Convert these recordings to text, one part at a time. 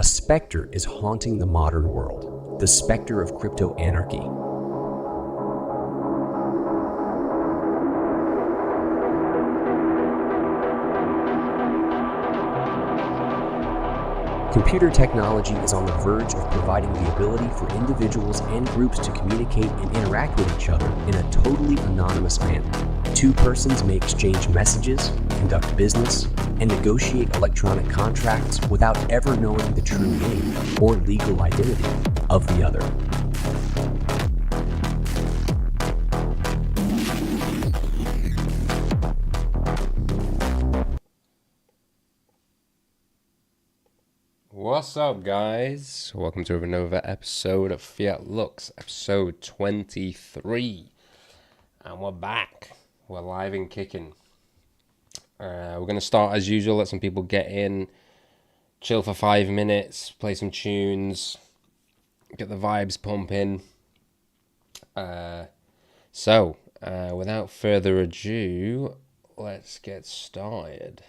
A specter is haunting the modern world, the specter of crypto anarchy. Computer technology is on the verge of providing the ability for individuals and groups to communicate and interact with each other in a totally anonymous manner. Two persons may exchange messages, conduct business, and negotiate electronic contracts without ever knowing the true name or legal identity of the other. What's up, guys? Welcome to another episode of FIAT LUX, episode 23. And we're back. We're live and kicking. We're going to start as usual, let some people get in, chill for 5 minutes, play some tunes, get the vibes pumping. So, without further ado, let's get started.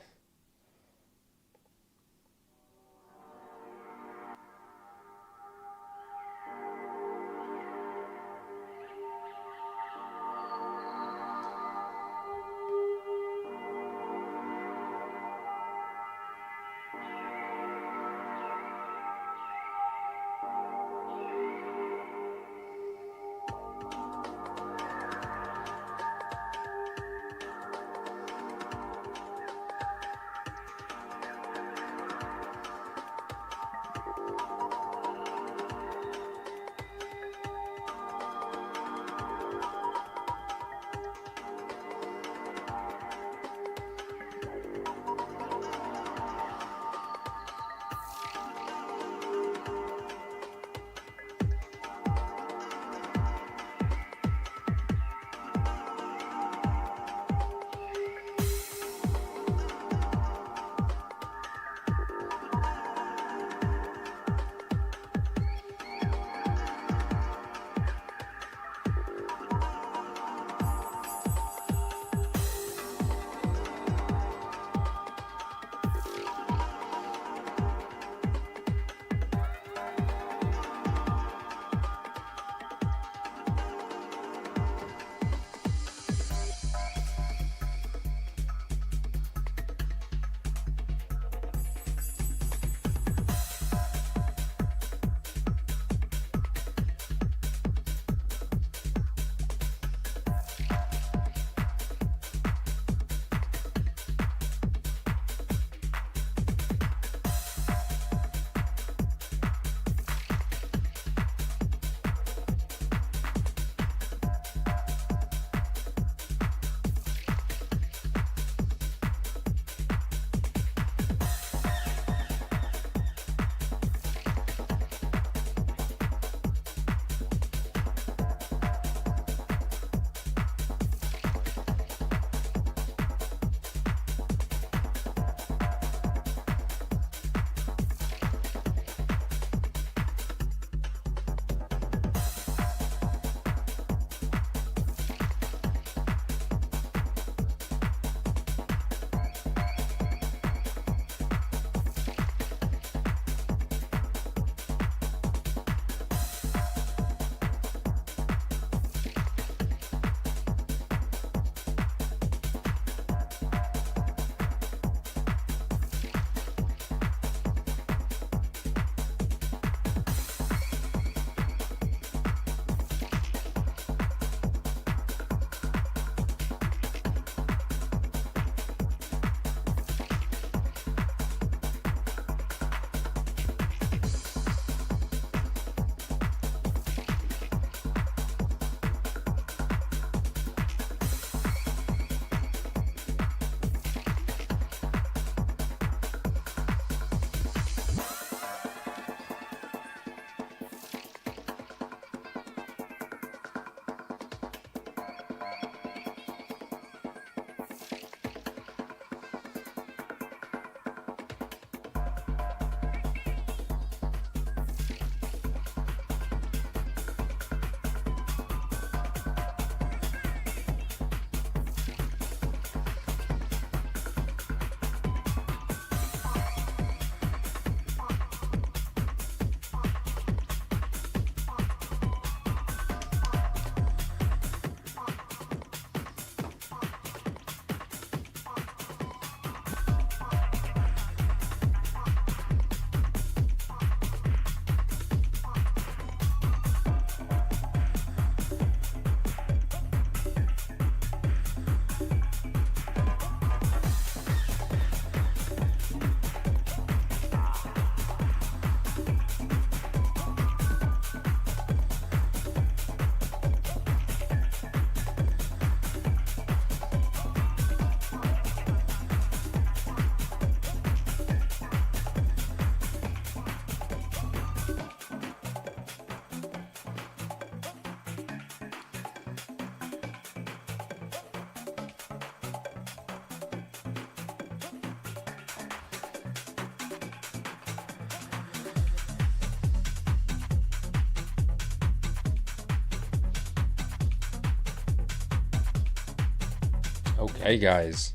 Okay, guys,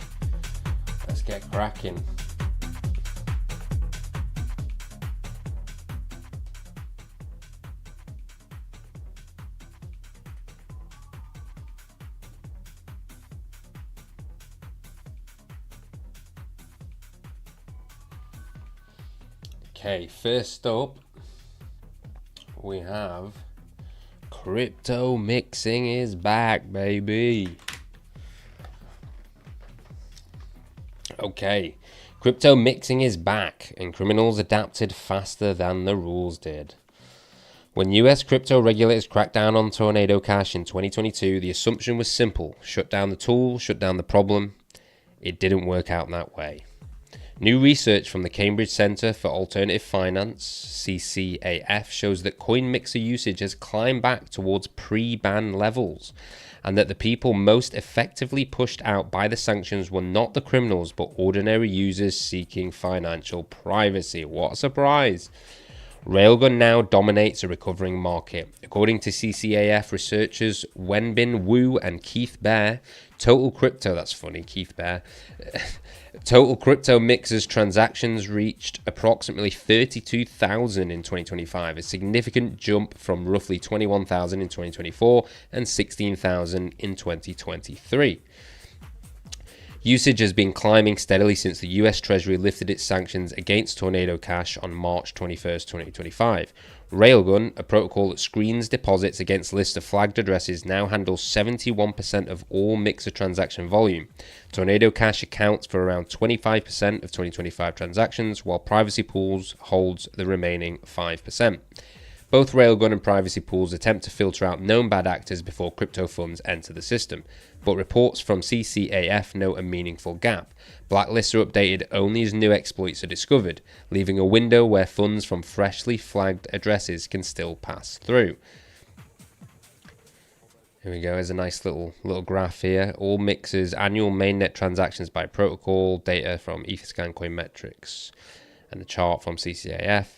let's get cracking. Okay, first up, we have crypto mixing is back, baby. Okay, crypto mixing is back, and criminals adapted faster than the rules did. When US crypto regulators cracked down on Tornado Cash in 2022, the assumption was simple: shut down the tool, shut down the problem. It didn't work out that way. New research from the Cambridge Centre for Alternative Finance, CCAF, shows that coin mixer usage has climbed back towards pre-ban levels, and that the people most effectively pushed out by the sanctions were not the criminals, but ordinary users seeking financial privacy. What a surprise! Railgun now dominates a recovering market. According to CCAF researchers Wenbin Wu and Keith Bear, total crypto mixers transactions reached approximately 32,000 in 2025, a significant jump from roughly 21,000 in 2024 and 16,000 in 2023. Usage has been climbing steadily since the US Treasury lifted its sanctions against Tornado Cash on March 21st, 2025. Railgun, a protocol that screens deposits against lists of flagged addresses, now handles 71% of all mixer transaction volume. Tornado Cash accounts for around 25% of 2025 transactions, while Privacy Pools holds the remaining 5%. Both Railgun and Privacy Pools attempt to filter out known bad actors before crypto funds enter the system, but reports from CCAF note a meaningful gap. Blacklists are updated only as new exploits are discovered, leaving a window where funds from freshly flagged addresses can still pass through. Here we go, there's a nice little graph here. All mixers, annual mainnet transactions by protocol, data from Etherscan Coinmetrics, and the chart from CCAF.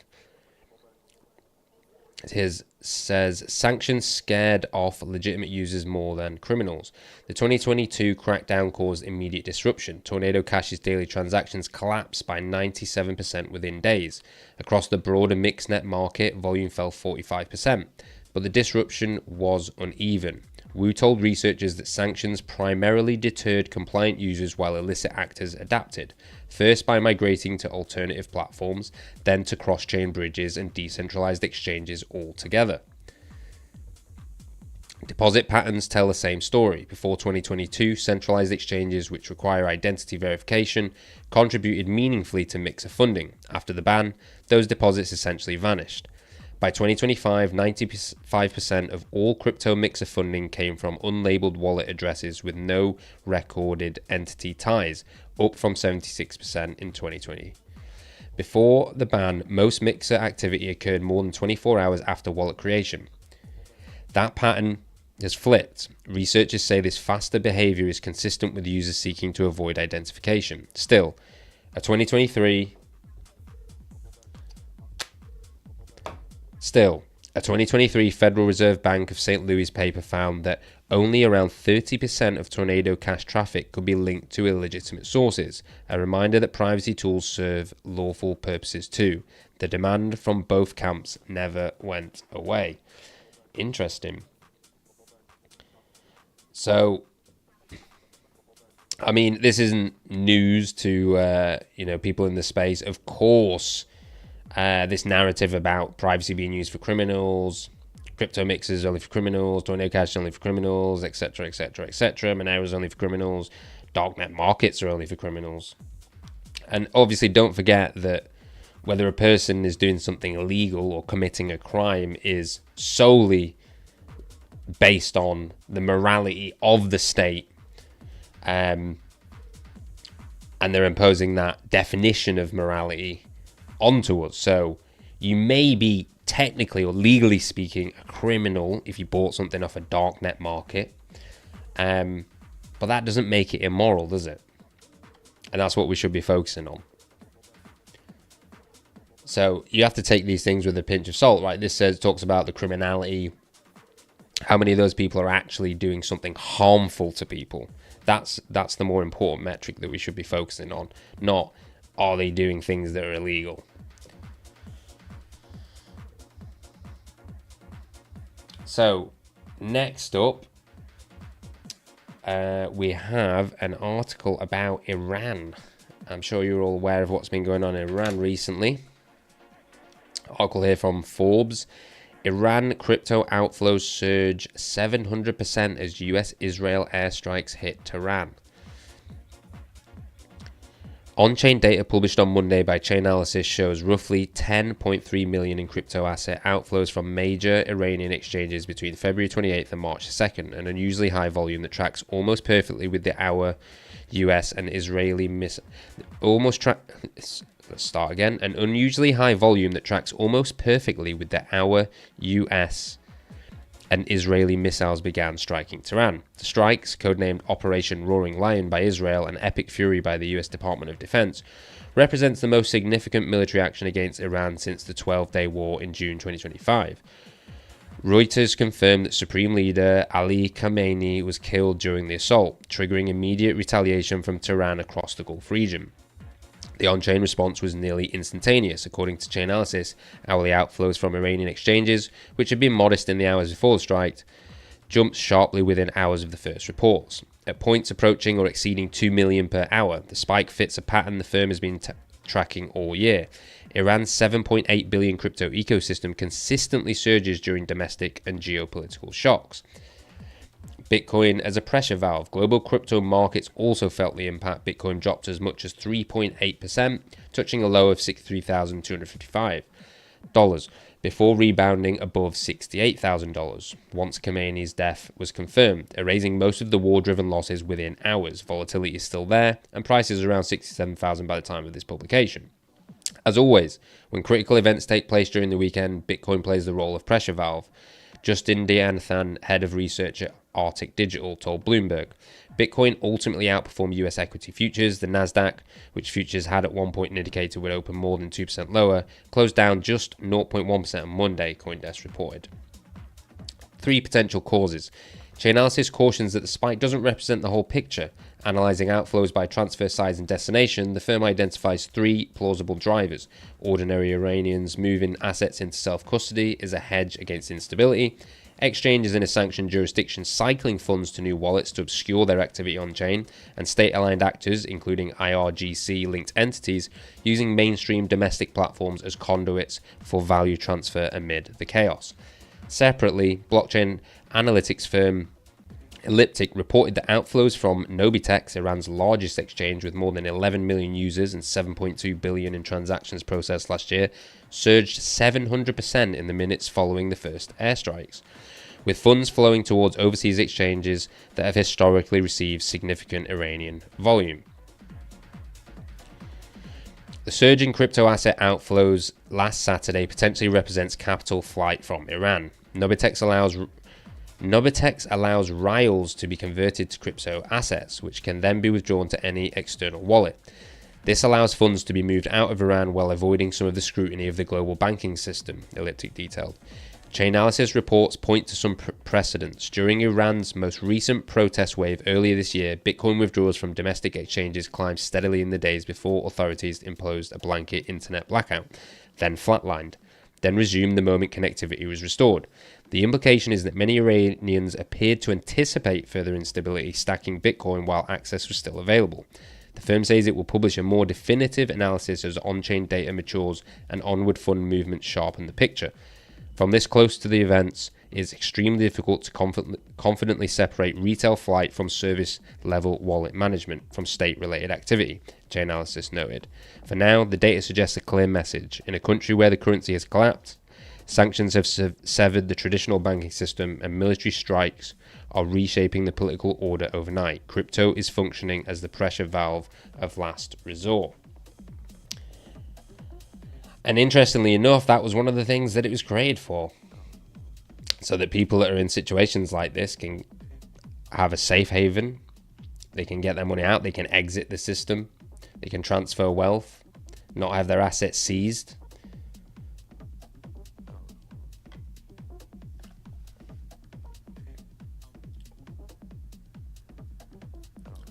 It says sanctions scared off legitimate users more than criminals. The 2022 crackdown caused immediate disruption. Tornado Cash's daily transactions collapsed by 97% within days. Across the broader mixnet market, volume fell 45%, but the disruption was uneven. Wu told researchers that sanctions primarily deterred compliant users while illicit actors adapted, first by migrating to alternative platforms, then to cross-chain bridges and decentralized exchanges altogether. Deposit patterns tell the same story. Before 2022, centralized exchanges which require identity verification contributed meaningfully to mixer funding. After the ban, those deposits essentially vanished. By 2025, 95% of all crypto mixer funding came from unlabeled wallet addresses with no recorded entity ties, up from 76% in 2020. Before the ban, most mixer activity occurred more than 24 hours after wallet creation. That pattern has flipped. Researchers say this faster behavior is consistent with users seeking to avoid identification. Still, a 2023 Federal Reserve Bank of St. Louis paper found that only around 30% of Tornado Cash traffic could be linked to illegitimate sources, a reminder that privacy tools serve lawful purposes too. The demand from both camps never went away. Interesting. So, I mean, this isn't news to people in the space. Of course, this narrative about privacy being used for criminals, crypto mixers only for criminals, Tornado Cash only for criminals, etc., etc., etc. Monero is only for criminals, darknet markets are only for criminals. And obviously, don't forget that whether a person is doing something illegal or committing a crime is solely based on the morality of the state, and they're imposing that definition of morality onto us. So you may be technically or legally speaking a criminal if you bought something off a darknet market, but that doesn't make it immoral, does it? And that's what we should be focusing on. So you have to take these things with a pinch of salt, right? This talks about the criminality, how many of those people are actually doing something harmful to people. That's the more important metric that we should be focusing on, not are they doing things that are illegal. So next up, we have an article about Iran. I'm sure you're all aware of what's been going on in Iran recently. Article here from Forbes. Iran crypto outflows surge 700% as US-Israel airstrikes hit Tehran. On-chain data published on Monday by Chainalysis shows roughly 10.3 million in crypto asset outflows from major Iranian exchanges between February 28th and March 2nd, an unusually high volume that tracks almost perfectly with the hour US and Israeli An unusually high volume that tracks almost perfectly with the hour US and Israeli missiles began striking Tehran. The strikes, codenamed Operation Roaring Lion by Israel and Epic Fury by the US Department of Defense, represents the most significant military action against Iran since the 12-day war in June 2025. Reuters confirmed that Supreme Leader Ali Khamenei was killed during the assault, triggering immediate retaliation from Tehran across the Gulf region. The on-chain response was nearly instantaneous. According to Chainalysis, hourly outflows from Iranian exchanges, which had been modest in the hours before the strike, jumped sharply within hours of the first reports. At points approaching or exceeding 2 million per hour, the spike fits a pattern the firm has been tracking all year. Iran's 7.8 billion crypto ecosystem consistently surges during domestic and geopolitical shocks. Bitcoin as a pressure valve. Global crypto markets also felt the impact. Bitcoin dropped as much as 3.8%, touching a low of $63,255, before rebounding above $68,000 once Khamenei's death was confirmed, erasing most of the war-driven losses within hours. Volatility is still there, and prices are around $67,000 by the time of this publication. As always, when critical events take place during the weekend, Bitcoin plays the role of pressure valve. Justin Dianathan, head of research at Arctic Digital, told Bloomberg. Bitcoin ultimately outperformed US equity futures. The Nasdaq, which futures had at one point an indicator would open more than 2% lower, closed down just 0.1% on Monday, CoinDesk reported. 3 potential causes. Chainalysis cautions that the spike doesn't represent the whole picture. Analyzing outflows by transfer size and destination, the firm identifies 3 plausible drivers. Ordinary Iranians moving assets into self-custody is a hedge against instability. Exchanges in a sanctioned jurisdiction cycling funds to new wallets to obscure their activity on-chain, and state-aligned actors, including IRGC-linked entities, using mainstream domestic platforms as conduits for value transfer amid the chaos. Separately, blockchain analytics firm Elliptic reported that outflows from Nobitex, Iran's largest exchange with more than 11 million users and 7.2 billion in transactions processed last year, surged 700% in the minutes following the first airstrikes, with funds flowing towards overseas exchanges that have historically received significant Iranian volume. The surge in crypto asset outflows last Saturday potentially represents capital flight from Iran. Nobitex allows rials to be converted to crypto assets, which can then be withdrawn to any external wallet. This allows funds to be moved out of Iran while avoiding some of the scrutiny of the global banking system, Elliptic detailed. Chainalysis reports point to some precedents. During Iran's most recent protest wave earlier this year, Bitcoin withdrawals from domestic exchanges climbed steadily in the days before authorities imposed a blanket internet blackout, then flatlined, then resumed the moment connectivity was restored. The implication is that many Iranians appeared to anticipate further instability, stacking Bitcoin while access was still available. The firm says it will publish a more definitive analysis as on-chain data matures and onward fund movements sharpen the picture. From this close to the events, it is extremely difficult to confidently separate retail flight from service-level wallet management from state-related activity, Chainalysis noted. For now, the data suggests a clear message. In a country where the currency has collapsed, sanctions have severed the traditional banking system, and military strikes are reshaping the political order overnight. Crypto is functioning as the pressure valve of last resort. And interestingly enough, that was one of the things that it was created for. So that people that are in situations like this can have a safe haven. They can get their money out. They can exit the system. They can transfer wealth, not have their assets seized.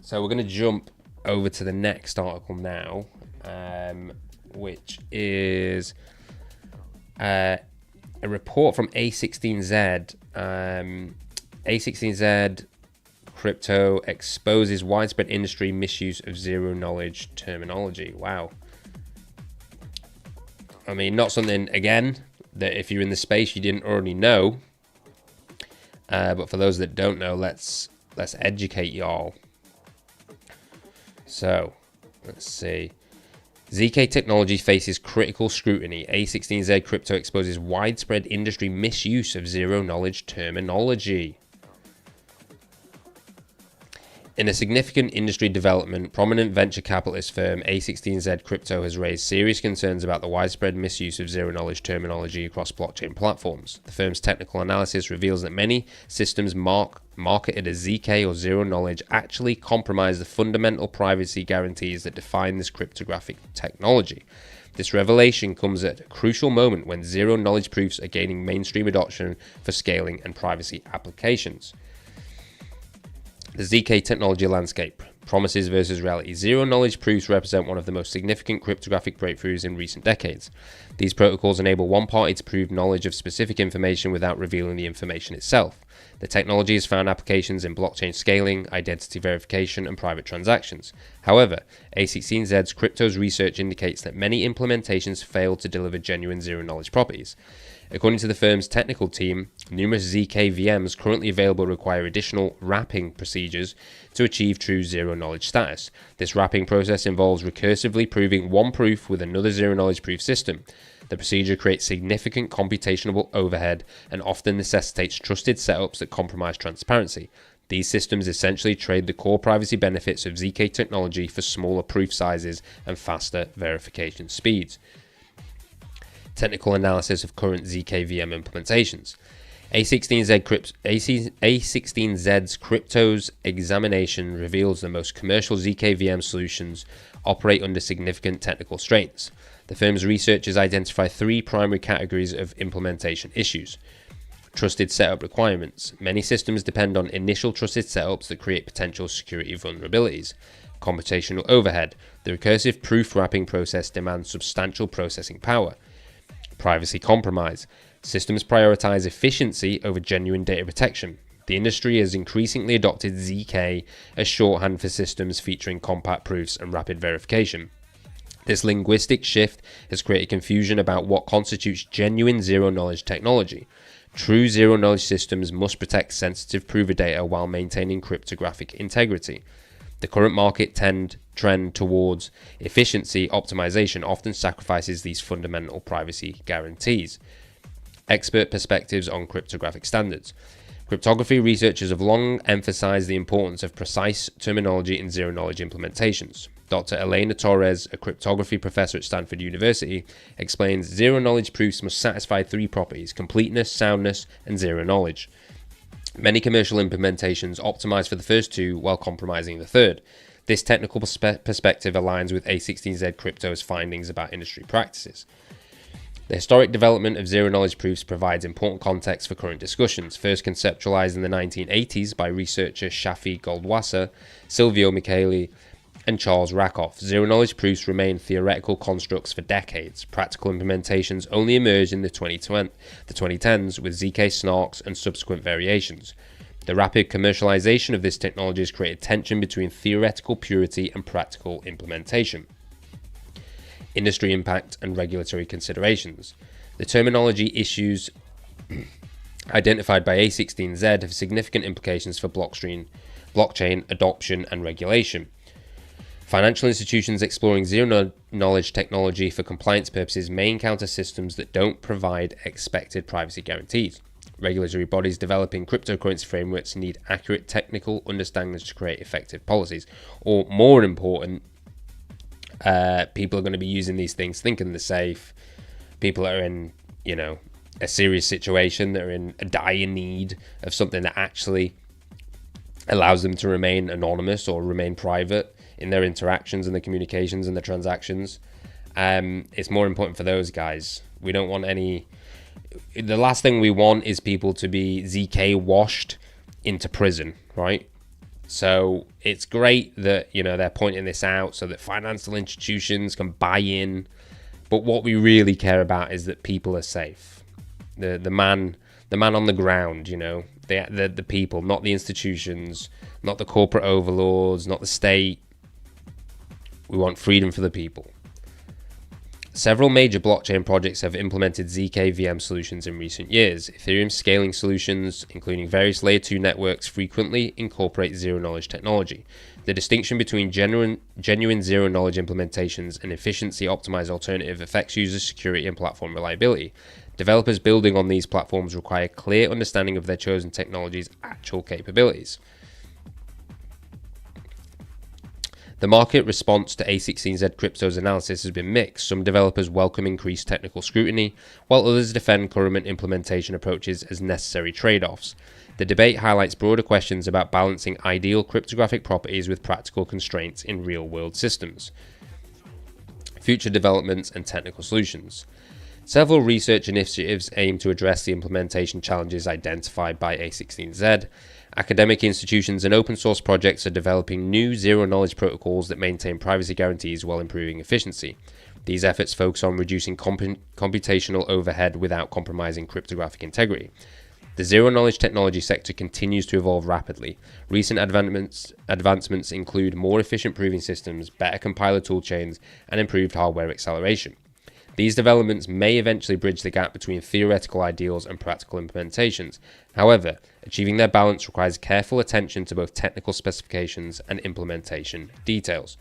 So we're going to jump over to the next article now, which is a report from A16Z. A16Z crypto exposes widespread industry misuse of zero knowledge terminology. Wow. I mean, not something, again, that if you're in the space you didn't already know. But for those that don't know, let's educate y'all. So, let's see. ZK technology faces critical scrutiny. A16Z crypto exposes widespread industry misuse of zero knowledge terminology. In a significant industry development, prominent venture capitalist firm A16Z Crypto has raised serious concerns about the widespread misuse of zero-knowledge terminology across blockchain platforms. The firm's technical analysis reveals that many systems marketed as ZK or zero-knowledge actually compromise the fundamental privacy guarantees that define this cryptographic technology. This revelation comes at a crucial moment when zero-knowledge proofs are gaining mainstream adoption for scaling and privacy applications. The ZK technology landscape, promises versus reality. Zero-knowledge proofs represent one of the most significant cryptographic breakthroughs in recent decades. These protocols enable one party to prove knowledge of specific information without revealing the information itself. The technology has found applications in blockchain scaling, identity verification, and private transactions. However, A16Z's crypto's research indicates that many implementations fail to deliver genuine zero-knowledge properties. According to the firm's technical team, numerous ZK VMs currently available require additional wrapping procedures to achieve true zero-knowledge status. This wrapping process involves recursively proving one proof with another zero-knowledge proof system. The procedure creates significant computational overhead and often necessitates trusted setups that compromise transparency. These systems essentially trade the core privacy benefits of ZK technology for smaller proof sizes and faster verification speeds. Technical analysis of current ZK VM implementations. A16Z's crypto's examination reveals the most commercial ZK VM solutions operate under significant technical strains. The firm's researchers identify three primary categories of implementation issues. Trusted setup requirements. Many systems depend on initial trusted setups that create potential security vulnerabilities. Computational overhead. The recursive proof wrapping process demands substantial processing power. Privacy compromise. Systems prioritize efficiency over genuine data protection. The industry has increasingly adopted ZK as shorthand for systems featuring compact proofs and rapid verification. This linguistic shift has created confusion about what constitutes genuine zero-knowledge technology. True zero-knowledge systems must protect sensitive prover data while maintaining cryptographic integrity. The current market trend towards efficiency optimization often sacrifices these fundamental privacy guarantees. Expert perspectives on cryptographic standards. Cryptography researchers have long emphasized the importance of precise terminology in zero-knowledge implementations. Dr. Elena Torres, a cryptography professor at Stanford University, explains zero-knowledge proofs must satisfy three properties: completeness, soundness, and zero-knowledge. Many commercial implementations optimize for the first two while compromising the third. This technical perspective aligns with A16Z Crypto's findings about industry practices. The historic development of zero-knowledge proofs provides important context for current discussions. First conceptualized in the 1980s by researcher Shafi Goldwasser, Silvio Micheli, and Charles Rakoff, zero-knowledge proofs remain theoretical constructs for decades. Practical implementations only emerged in the 2010s with ZK snarks and subsequent variations. The rapid commercialization of this technology has created tension between theoretical purity and practical implementation. Industry impact and regulatory considerations. The terminology issues identified by A16Z have significant implications for blockchain adoption and regulation. Financial institutions exploring zero-knowledge technology for compliance purposes may encounter systems that don't provide expected privacy guarantees. Regulatory bodies developing cryptocurrency frameworks need accurate technical understandings to create effective policies. Or more important, people are going to be using these things thinking they're safe. People are in, a serious situation. They're in a dire need of something that actually allows them to remain anonymous or remain private in their interactions and the communications and the transactions. It's more important for those guys. We don't want the last thing we want is people to be ZK washed into prison, right? So it's great that, they're pointing this out so that financial institutions can buy in. But what we really care about is that people are safe. The man on the ground, the people, not the institutions, not the corporate overlords, not the state. We want freedom for the people. Several major blockchain projects have implemented ZK VM solutions in recent years. Ethereum scaling solutions, including various layer 2 networks, frequently incorporate zero-knowledge technology. The distinction between genuine zero-knowledge implementations and efficiency-optimized alternative affects user security and platform reliability. Developers building on these platforms require clear understanding of their chosen technology's actual capabilities. The market response to A16Z Crypto's analysis has been mixed. Some developers welcome increased technical scrutiny, while others defend current implementation approaches as necessary trade-offs. The debate highlights broader questions about balancing ideal cryptographic properties with practical constraints in real-world systems. Future developments and technical solutions. Several research initiatives aim to address the implementation challenges identified by A16Z. Academic institutions and open source projects are developing new zero-knowledge protocols that maintain privacy guarantees while improving efficiency. These efforts focus on reducing computational overhead without compromising cryptographic integrity. The zero-knowledge technology sector continues to evolve rapidly. Recent advancements include more efficient proving systems, better compiler toolchains, and improved hardware acceleration. These developments may eventually bridge the gap between theoretical ideals and practical implementations. However, achieving their balance requires careful attention to both technical specifications and implementation details.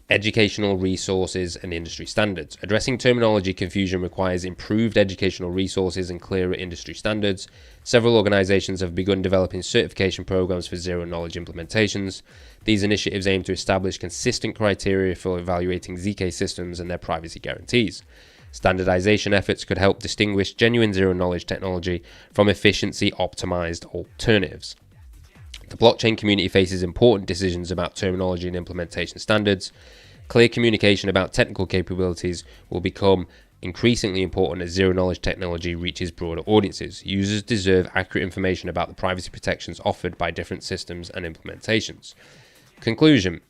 Educational resources and industry standards. Addressing terminology confusion requires improved educational resources and clearer industry standards. Several organizations have begun developing certification programs for zero-knowledge implementations. These initiatives aim to establish consistent criteria for evaluating ZK systems and their privacy guarantees. Standardization efforts could help distinguish genuine zero-knowledge technology from efficiency-optimized alternatives. The blockchain community faces important decisions about terminology and implementation standards. Clear communication about technical capabilities will become increasingly important as zero-knowledge technology reaches broader audiences. Users deserve accurate information about the privacy protections offered by different systems and implementations. Conclusion.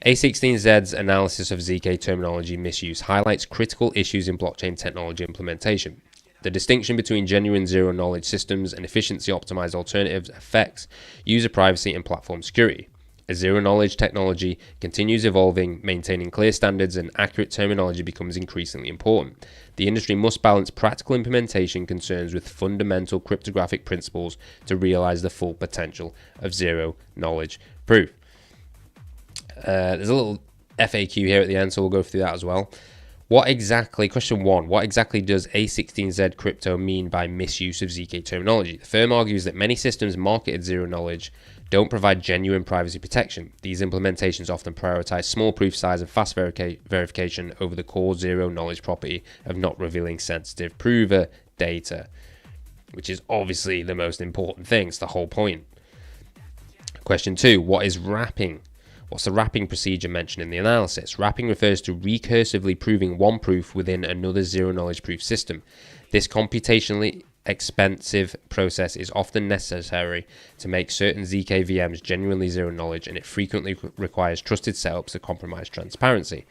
A16Z's analysis of ZK terminology misuse highlights critical issues in blockchain technology implementation. The distinction between genuine zero-knowledge systems and efficiency-optimized alternatives affects user privacy and platform security. As zero-knowledge technology continues evolving, maintaining clear standards and accurate terminology becomes increasingly important. The industry must balance practical implementation concerns with fundamental cryptographic principles to realize the full potential of zero-knowledge proof. There's a little FAQ here at the end, so we'll go through that as well. Question 1, what exactly does A16Z Crypto mean by misuse of ZK terminology? The firm argues that many systems marketed zero-knowledge don't provide genuine privacy protection. These implementations often prioritize small proof size and fast verification over the core zero-knowledge property of not revealing sensitive prover data, which is obviously the most important thing. It's the whole point. Question 2, what is wrapping? What's the wrapping procedure mentioned in the analysis? Wrapping refers to recursively proving one proof within another zero-knowledge proof system. This computationally expensive process is often necessary to make certain ZK VMs genuinely zero-knowledge, and it frequently requires trusted setups that compromise transparency.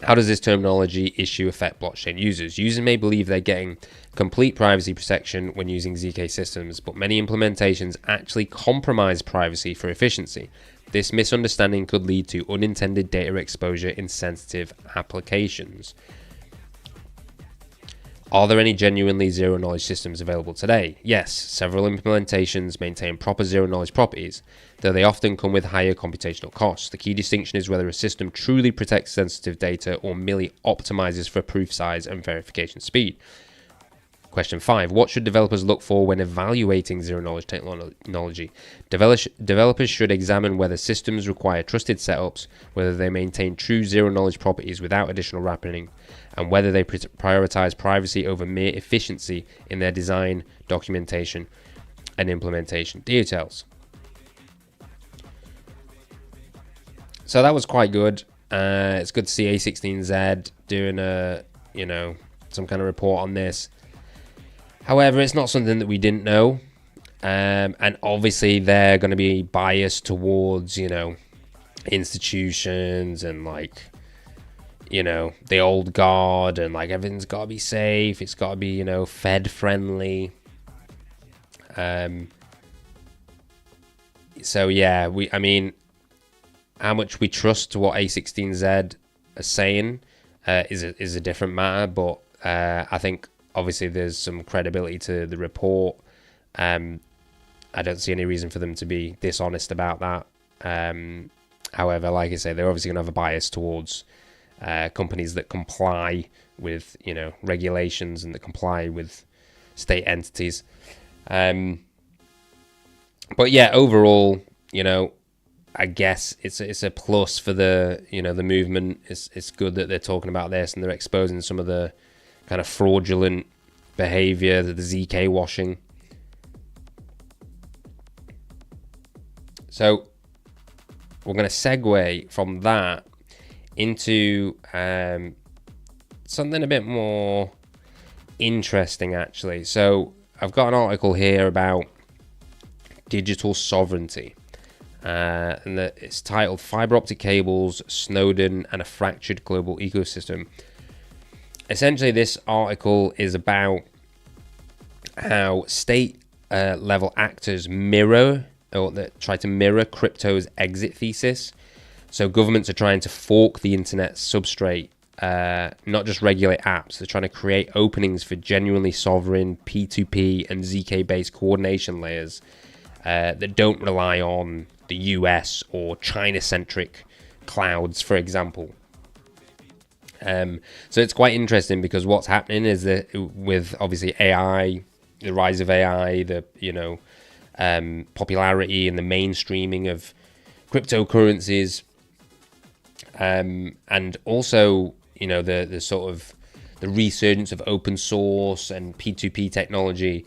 How does this terminology issue affect blockchain users? Users may believe they're getting complete privacy protection when using ZK systems, but many implementations actually compromise privacy for efficiency. This misunderstanding could lead to unintended data exposure in sensitive applications. Are there any genuinely zero-knowledge systems available today? Yes, several implementations maintain proper zero-knowledge properties, though they often come with higher computational costs. The key distinction is whether a system truly protects sensitive data or merely optimizes for proof size and verification speed. Question 5. What should developers look for when evaluating zero-knowledge technology? Developers should examine whether systems require trusted setups, whether they maintain true zero-knowledge properties without additional wrapping, and whether they prioritize privacy over mere efficiency in their design, documentation, and implementation details. So that was quite good. It's good to see A16Z doing some kind of report on this. However, it's not something that we didn't know. And obviously they're going to be biased towards, institutions and like, the old guard, and like everything's got to be safe. It's got to be, Fed friendly. So yeah, how much we trust what A16Z are saying is a different matter, but I think obviously there's some credibility to the report. I don't see any reason for them to be dishonest about that. However, like I say, they're obviously going to have a bias towards companies that comply with, regulations and that comply with state entities. But yeah, overall, I guess it's a plus for the the movement. It's good that they're talking about this and they're exposing some of the kind of fraudulent behavior, the ZK washing. So we're going to segue from that into something a bit more interesting, actually. So I've got an article here about digital sovereignty. And it's titled Fiber Optic Cables, Snowden, and a Fractured Global Ecosystem. Essentially, this article is about how state level actors try to mirror crypto's exit thesis. So governments are trying to fork the internet substrate, not just regulate apps. They're trying to create openings for genuinely sovereign P2P and ZK-based coordination layers that don't rely on the US or China-centric clouds, for example. So it's quite interesting because what's happening is that with obviously AI, the rise of AI, the popularity and the mainstreaming of cryptocurrencies, and also the sort of the resurgence of open source and P2P technology.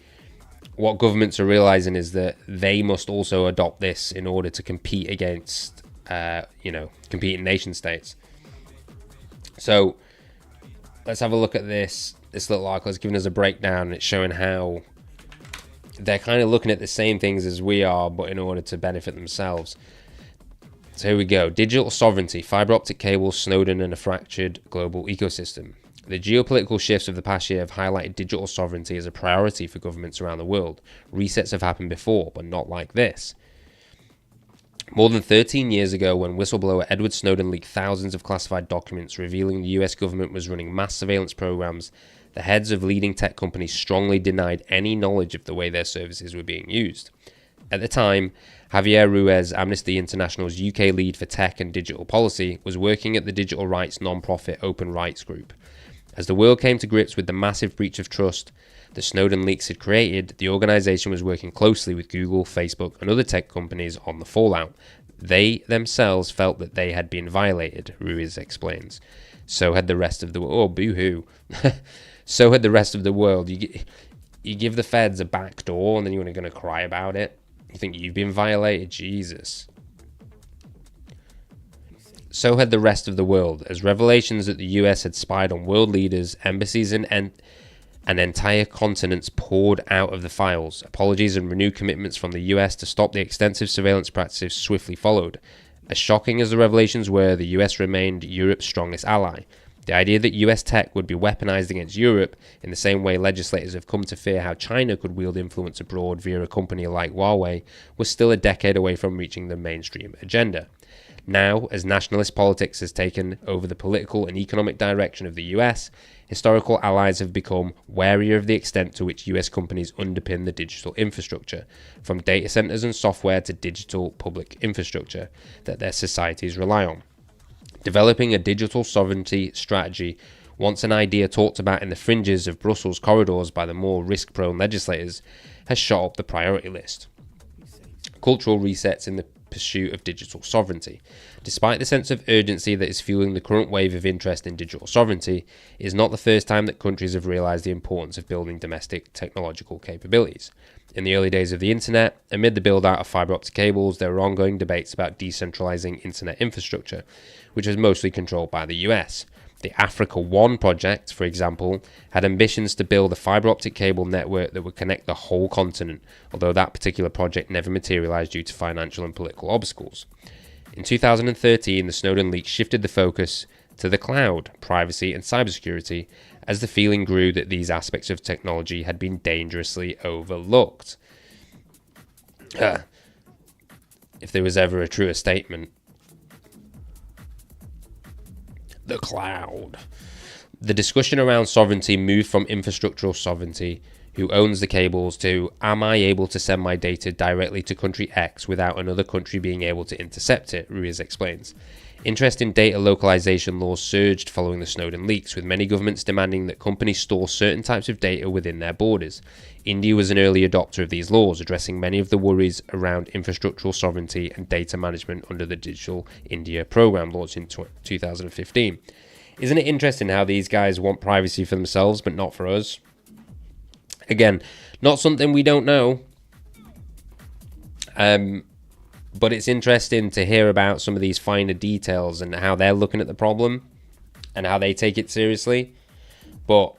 What governments are realizing is that they must also adopt this in order to compete against, competing nation states. So let's have a look at this little article. It's giving us a breakdown. It's showing how they're kind of looking at the same things as we are, but in order to benefit themselves. So here we go. Digital sovereignty, fiber optic cables, Snowden, and a fractured global ecosystem. The geopolitical shifts of the past year have highlighted digital sovereignty as a priority for governments around the world. Resets have happened before, but not like this. More than 13 years ago, when whistleblower Edward Snowden leaked thousands of classified documents revealing the US government was running mass surveillance programs, the heads of leading tech companies strongly denied any knowledge of the way their services were being used. At the time, Javier Ruiz, Amnesty International's UK lead for tech and digital policy, was working at the digital rights non-profit Open Rights Group. As the world came to grips with the massive breach of trust the Snowden leaks had created, the organization was working closely with Google, Facebook, and other tech companies on the fallout. They themselves felt that they had been violated, Ruiz explains. So had the rest of the world. Oh, boo-hoo. So had the rest of the world. You give the feds a back door and then you're going to cry about it? You think you've been violated? Jesus. So had the rest of the world, as revelations that the US had spied on world leaders, embassies, and entire continents poured out of the files. Apologies and renewed commitments from the US to stop the extensive surveillance practices swiftly followed. As shocking as the revelations were, the US remained Europe's strongest ally. The idea that US tech would be weaponized against Europe in the same way legislators have come to fear how China could wield influence abroad via a company like Huawei was still a decade away from reaching the mainstream agenda. Now, as nationalist politics has taken over the political and economic direction of the US, historical allies have become warier of the extent to which US companies underpin the digital infrastructure, from data centers and software to digital public infrastructure that their societies rely on. Developing a digital sovereignty strategy, once an idea talked about in the fringes of Brussels corridors by the more risk-prone legislators, has shot up the priority list. Cultural resets in the pursuit of digital sovereignty. Despite the sense of urgency that is fueling the current wave of interest in digital sovereignty, it is not the first time that countries have realized the importance of building domestic technological capabilities. In the early days of the internet, amid the build-out of fiber optic cables, there were ongoing debates about decentralizing internet infrastructure, which was mostly controlled by the US. The Africa 1 project, for example, had ambitions to build a fibre optic cable network that would connect the whole continent, although that particular project never materialised due to financial and political obstacles. In 2013, the Snowden leaks shifted the focus to the cloud, privacy and cybersecurity, as the feeling grew that these aspects of technology had been dangerously overlooked. If there was ever a truer statement. The cloud. The discussion around sovereignty moved from infrastructural sovereignty, who owns the cables, to am I able to send my data directly to country X without another country being able to intercept it, Ruiz explains. Interest in data localization laws surged following the Snowden leaks, with many governments demanding that companies store certain types of data within their borders. India was an early adopter of these laws, addressing many of the worries around infrastructural sovereignty and data management under the Digital India program launched in 2015. Isn't it interesting how these guys want privacy for themselves but not for us? Again, not something we don't know. But it's interesting to hear about some of these finer details and how they're looking at the problem and how they take it seriously. But,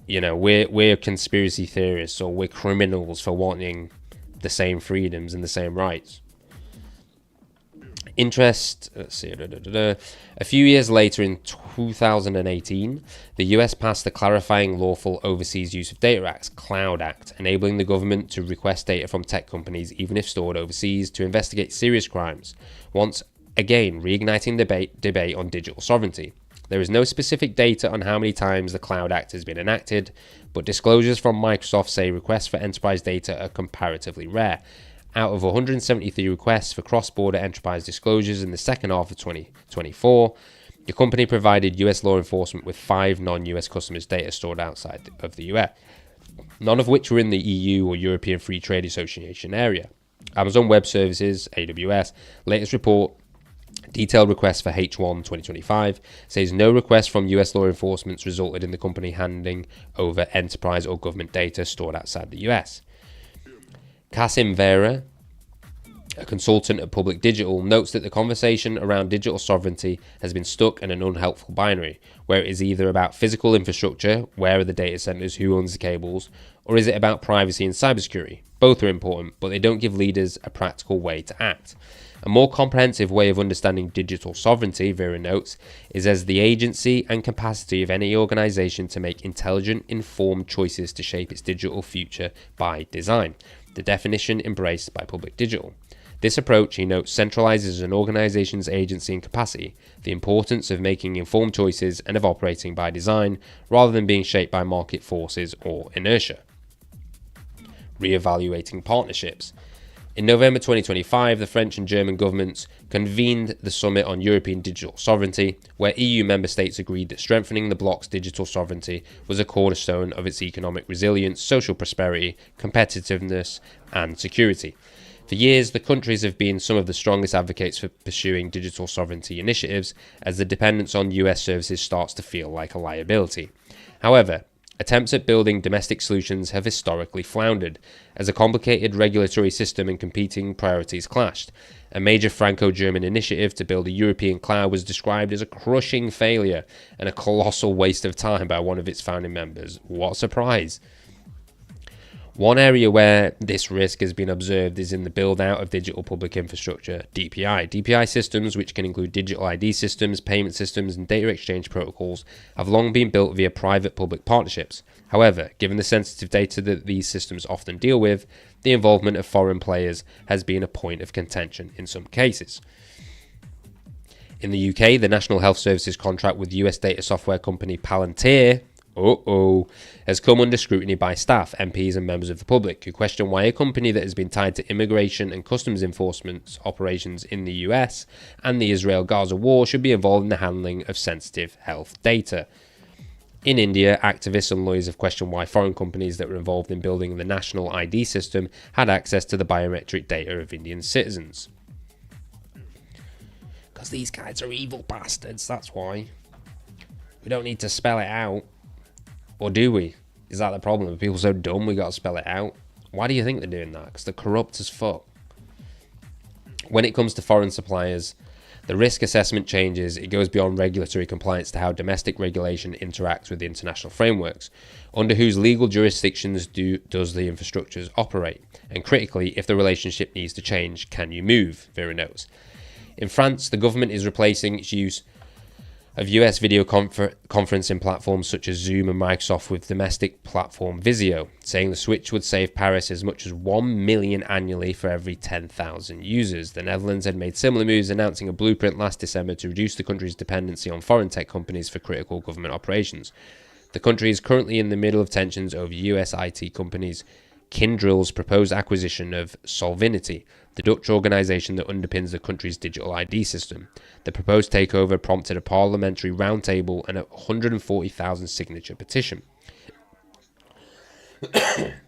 you know, we're conspiracy theorists, or we're criminals for wanting the same freedoms and the same rights. Let's see. A few years later, in 2018, the US passed the Clarifying Lawful Overseas Use of Data Act, CLOUD Act, enabling the government to request data from tech companies, even if stored overseas, to investigate serious crimes, once again reigniting debate on digital sovereignty. There is no specific data on how many times the CLOUD Act has been enacted, but disclosures from Microsoft say requests for enterprise data are comparatively rare. Out of 173 requests for cross-border enterprise disclosures in the second half of 2024, the company provided US law enforcement with 5 non-US customers' data stored outside of the US, none of which were in the EU or European Free Trade Association area. Amazon Web Services, AWS, latest report, detailed requests for H1 2025, says no request from US law enforcement resulted in the company handing over enterprise or government data stored outside the US. Kasim Vera, a consultant at Public Digital, notes that the conversation around digital sovereignty has been stuck in an unhelpful binary, where it is either about physical infrastructure, where are the data centers, who owns the cables, or is it about privacy and cybersecurity? Both are important, but they don't give leaders a practical way to act. A more comprehensive way of understanding digital sovereignty, Vera notes, is as the agency and capacity of any organization to make intelligent, informed choices to shape its digital future by design, the definition embraced by Public Digital. This approach, he notes, centralizes an organization's agency and capacity, the importance of making informed choices and of operating by design, rather than being shaped by market forces or inertia. Re-evaluating partnerships. In November 2025, the French and German governments convened the Summit on European Digital Sovereignty, where EU member states agreed that strengthening the bloc's digital sovereignty was a cornerstone of its economic resilience, social prosperity, competitiveness, and security. For years, the countries have been some of the strongest advocates for pursuing digital sovereignty initiatives, as the dependence on US services starts to feel like a liability. However, attempts at building domestic solutions have historically floundered, as a complicated regulatory system and competing priorities clashed. A major Franco-German initiative to build a European cloud was described as a crushing failure and a colossal waste of time by one of its founding members. What a surprise! One area where this risk has been observed is in the build-out of digital public infrastructure, DPI. DPI systems, which can include digital ID systems, payment systems, and data exchange protocols, have long been built via private-public partnerships. However, given the sensitive data that these systems often deal with, the involvement of foreign players has been a point of contention in some cases. In the UK, the National Health Services contract with US data software company Palantir has come under scrutiny by staff, MPs and members of the public, who question why a company that has been tied to immigration and customs enforcement operations in the US and the Israel-Gaza war should be involved in the handling of sensitive health data. In India, activists and lawyers have questioned why foreign companies that were involved in building the national ID system had access to the biometric data of Indian citizens. Because these guys are evil bastards, that's why. We don't need to spell it out. Or do we? Is that the problem? Are people so dumb we gotta spell it out? Why do you think they're doing that? Because they're corrupt as fuck. When it comes to foreign suppliers, The risk assessment changes. It goes beyond regulatory compliance to how domestic regulation interacts with the international frameworks, under whose legal jurisdictions does the infrastructures operate, and critically, if the relationship needs to change, can you move? Vera notes. In France, the government is replacing its use of US video conferencing platforms such as Zoom and Microsoft with domestic platform Visio, saying the switch would save Paris as much as 1 million annually for every 10,000 users. The Netherlands had made similar moves, announcing a blueprint last December to reduce the country's dependency on foreign tech companies for critical government operations. The country is currently in the middle of tensions over US IT companies Kyndryl's proposed acquisition of Solvinity, the Dutch organisation that underpins the country's digital ID system. The proposed takeover prompted a parliamentary roundtable and a 140,000 signature petition.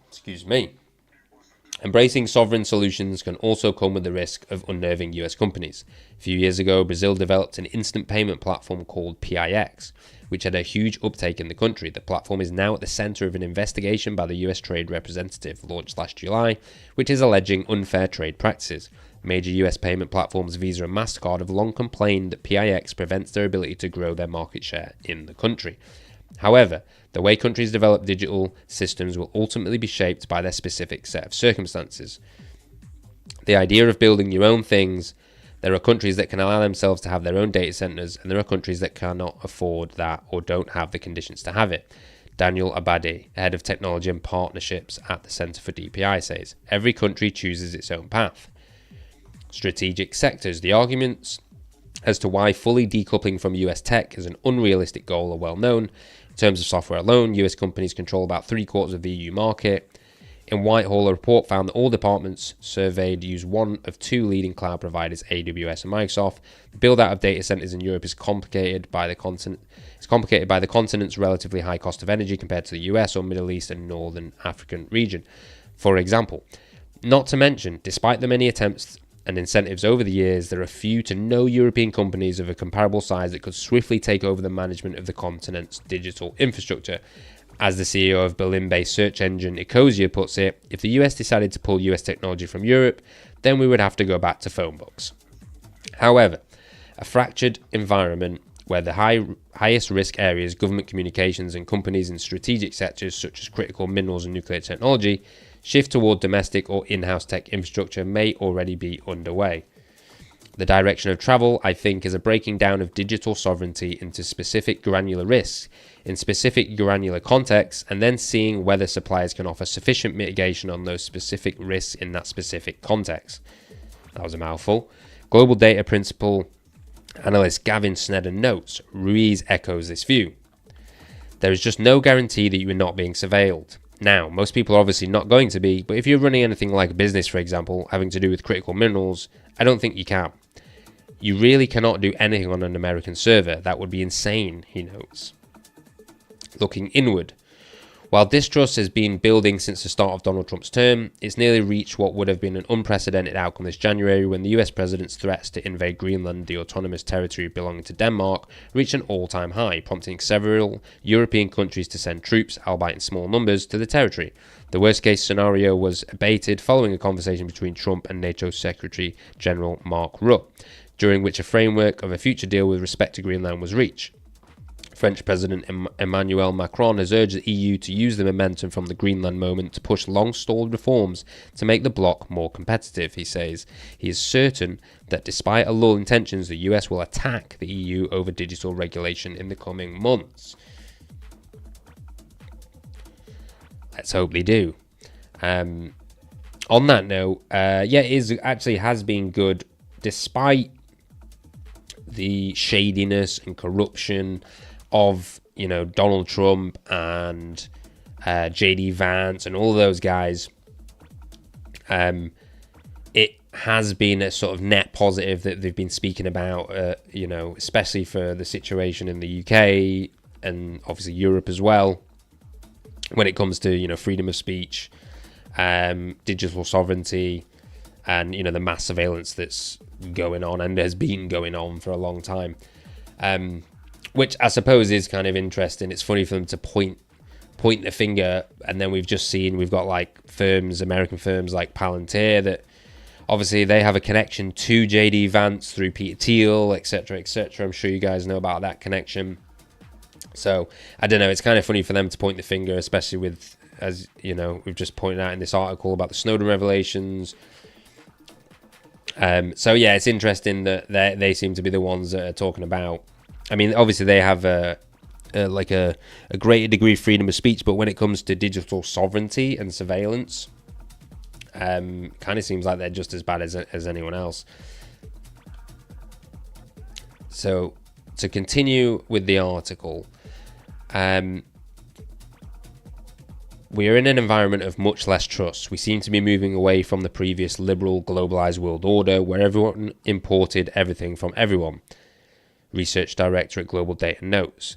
Excuse me. Embracing sovereign solutions can also come with the risk of unnerving US companies. A few years ago, Brazil developed an instant payment platform called PIX, which had a huge uptake in the country. The platform is now at the centre of an investigation by the US Trade Representative, launched last July, which is alleging unfair trade practices. Major US payment platforms Visa and MasterCard have long complained that PIX prevents their ability to grow their market share in the country. However, the way countries develop digital systems will ultimately be shaped by their specific set of circumstances. The idea of building your own things, there are countries that can allow themselves to have their own data centers, and there are countries that cannot afford that or don't have the conditions to have it. Daniel Abadi, head of technology and partnerships at the Centre for DPI, says, every country chooses its own path. Strategic sectors. The arguments as to why fully decoupling from US tech is an unrealistic goal are well known. In terms of software alone, US companies control about 3/4 of the EU market. In Whitehall, a report found that all departments surveyed use one of two leading cloud providers, AWS and Microsoft. The build-out of data centers in Europe is complicated by the continent's relatively high cost of energy compared to the US or Middle East and Northern African region, for example. Not to mention, despite the many attempts and incentives over the years, there are few to no European companies of a comparable size that could swiftly take over the management of the continent's digital infrastructure. As the CEO of Berlin-based search engine Ecosia puts it, if the US decided to pull US technology from Europe, then we would have to go back to phone books. However, a fractured environment where the highest risk areas, government communications and companies in strategic sectors such as critical minerals and nuclear technology, shift toward domestic or in-house tech infrastructure may already be underway. The direction of travel, I think, is a breaking down of digital sovereignty into specific granular risks in specific granular contexts, and then seeing whether suppliers can offer sufficient mitigation on those specific risks in that specific context. That was a mouthful. Global data principal analyst Gavin Sneddon notes, Ruiz echoes this view. There is just no guarantee that you are not being surveilled. Now, most people are obviously not going to be, but if you're running anything like a business, for example, having to do with critical minerals, I don't think you can. You really cannot do anything on an American server. That would be insane, he notes. Looking inward. While distrust has been building since the start of Donald Trump's term, it's nearly reached what would have been an unprecedented outcome this January when the US president's threats to invade Greenland, the autonomous territory belonging to Denmark, reached an all-time high, prompting several European countries to send troops, albeit in small numbers, to the territory. The worst-case scenario was abated following a conversation between Trump and NATO Secretary General Mark Rutte, during which a framework of a future deal with respect to Greenland was reached. French President Emmanuel Macron has urged the EU to use the momentum from the Greenland moment to push long-stalled reforms to make the bloc more competitive, he says. He is certain that despite lull intentions, the US will attack the EU over digital regulation in the coming months. Let's hope they do. On that note, it actually has been good despite the shadiness and corruption of, Donald Trump and J.D. Vance and all those guys. It has been a sort of net positive that they've been speaking about, especially for the situation in the UK and obviously Europe as well, when it comes to, freedom of speech, digital sovereignty, and, the mass surveillance that's going on and has been going on for a long time. Which I suppose is kind of interesting. It's funny for them to point the finger, and then we've got like American firms like Palantir that Obviously, they have a connection to JD Vance through Peter Thiel, etc., etc. I'm sure you guys know about that connection. So, I don't know, it's kind of funny for them to point the finger, especially with, as you know, we've just pointed out in this article about the Snowden revelations. So, yeah, it's interesting that they seem to be the ones that are talking about. I mean, obviously, they have a greater degree of freedom of speech, but when it comes to digital sovereignty and surveillance, kind of seems like they're just as bad as anyone else. So, to continue with the article, we are in an environment of much less trust. We seem to be moving away from the previous liberal, globalized world order where everyone imported everything from everyone. Research Director at Global Data notes.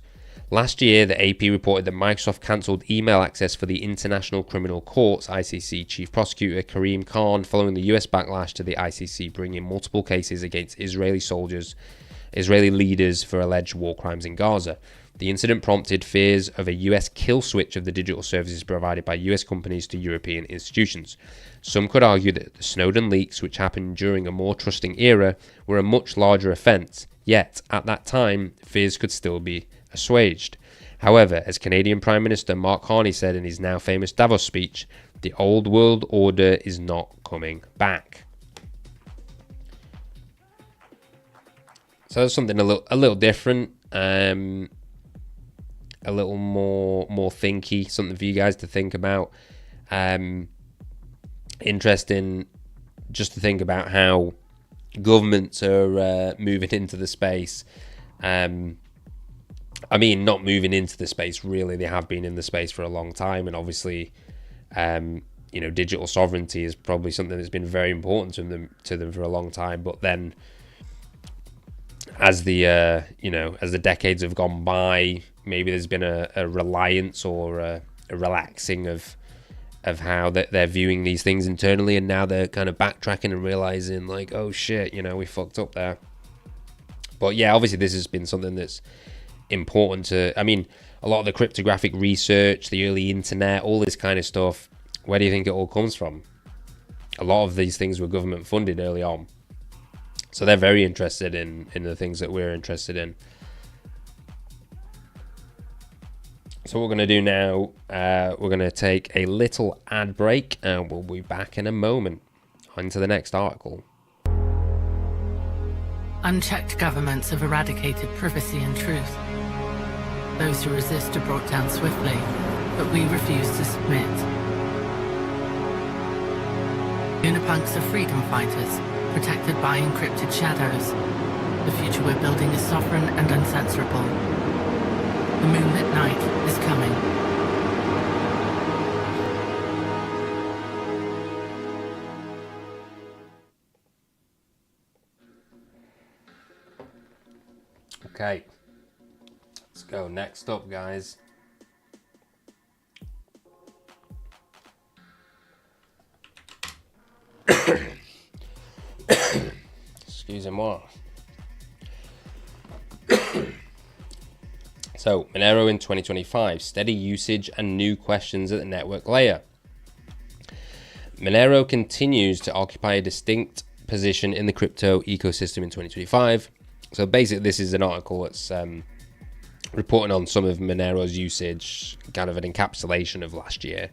Last year, the AP reported that Microsoft cancelled email access for the International Criminal Court's ICC Chief Prosecutor Karim Khan following the US backlash to the ICC bringing multiple cases against Israeli leaders for alleged war crimes in Gaza. The incident prompted fears of a US kill switch of the digital services provided by US companies to European institutions. Some could argue that the Snowden leaks, which happened during a more trusting era, were a much larger offence, yet, at that time, fears could still be assuaged. However, as Canadian Prime Minister Mark Carney said in his now famous Davos speech, the old world order is not coming back. So that's something a little different. A little more thinky, something for you guys to think about. Interesting just to think about how governments are moving into the space. I mean, not moving into the space, really. They have been in the space for a long time. And obviously, digital sovereignty is probably something that's been very important to them for a long time. But then as the decades have gone by, maybe there's been a reliance or a relaxing of how they're viewing these things internally, and now they're kind of backtracking and realizing, like, oh shit, we fucked up there. But yeah, obviously this has been something that's important to, I mean, a lot of the cryptographic research, the early internet, all this kind of stuff, where do you think it all comes from? A lot of these things were government funded early on. So they're very interested in the things that we're interested in. So what we're going to do now, we're going to take a little ad break and we'll be back in a moment. On to the next article. Unchecked governments have eradicated privacy and truth. Those who resist are brought down swiftly, but we refuse to submit. Unipunks are freedom fighters, protected by encrypted shadows. The future we're building is sovereign and uncensorable. The moonlit night is coming. Okay, let's go. Next up, guys. Excusez-moi. So, Monero in 2025, steady usage and new questions at the network layer. Monero continues to occupy a distinct position in the crypto ecosystem in 2025. So basically, this is an article that's reporting on some of Monero's usage, kind of an encapsulation of last year.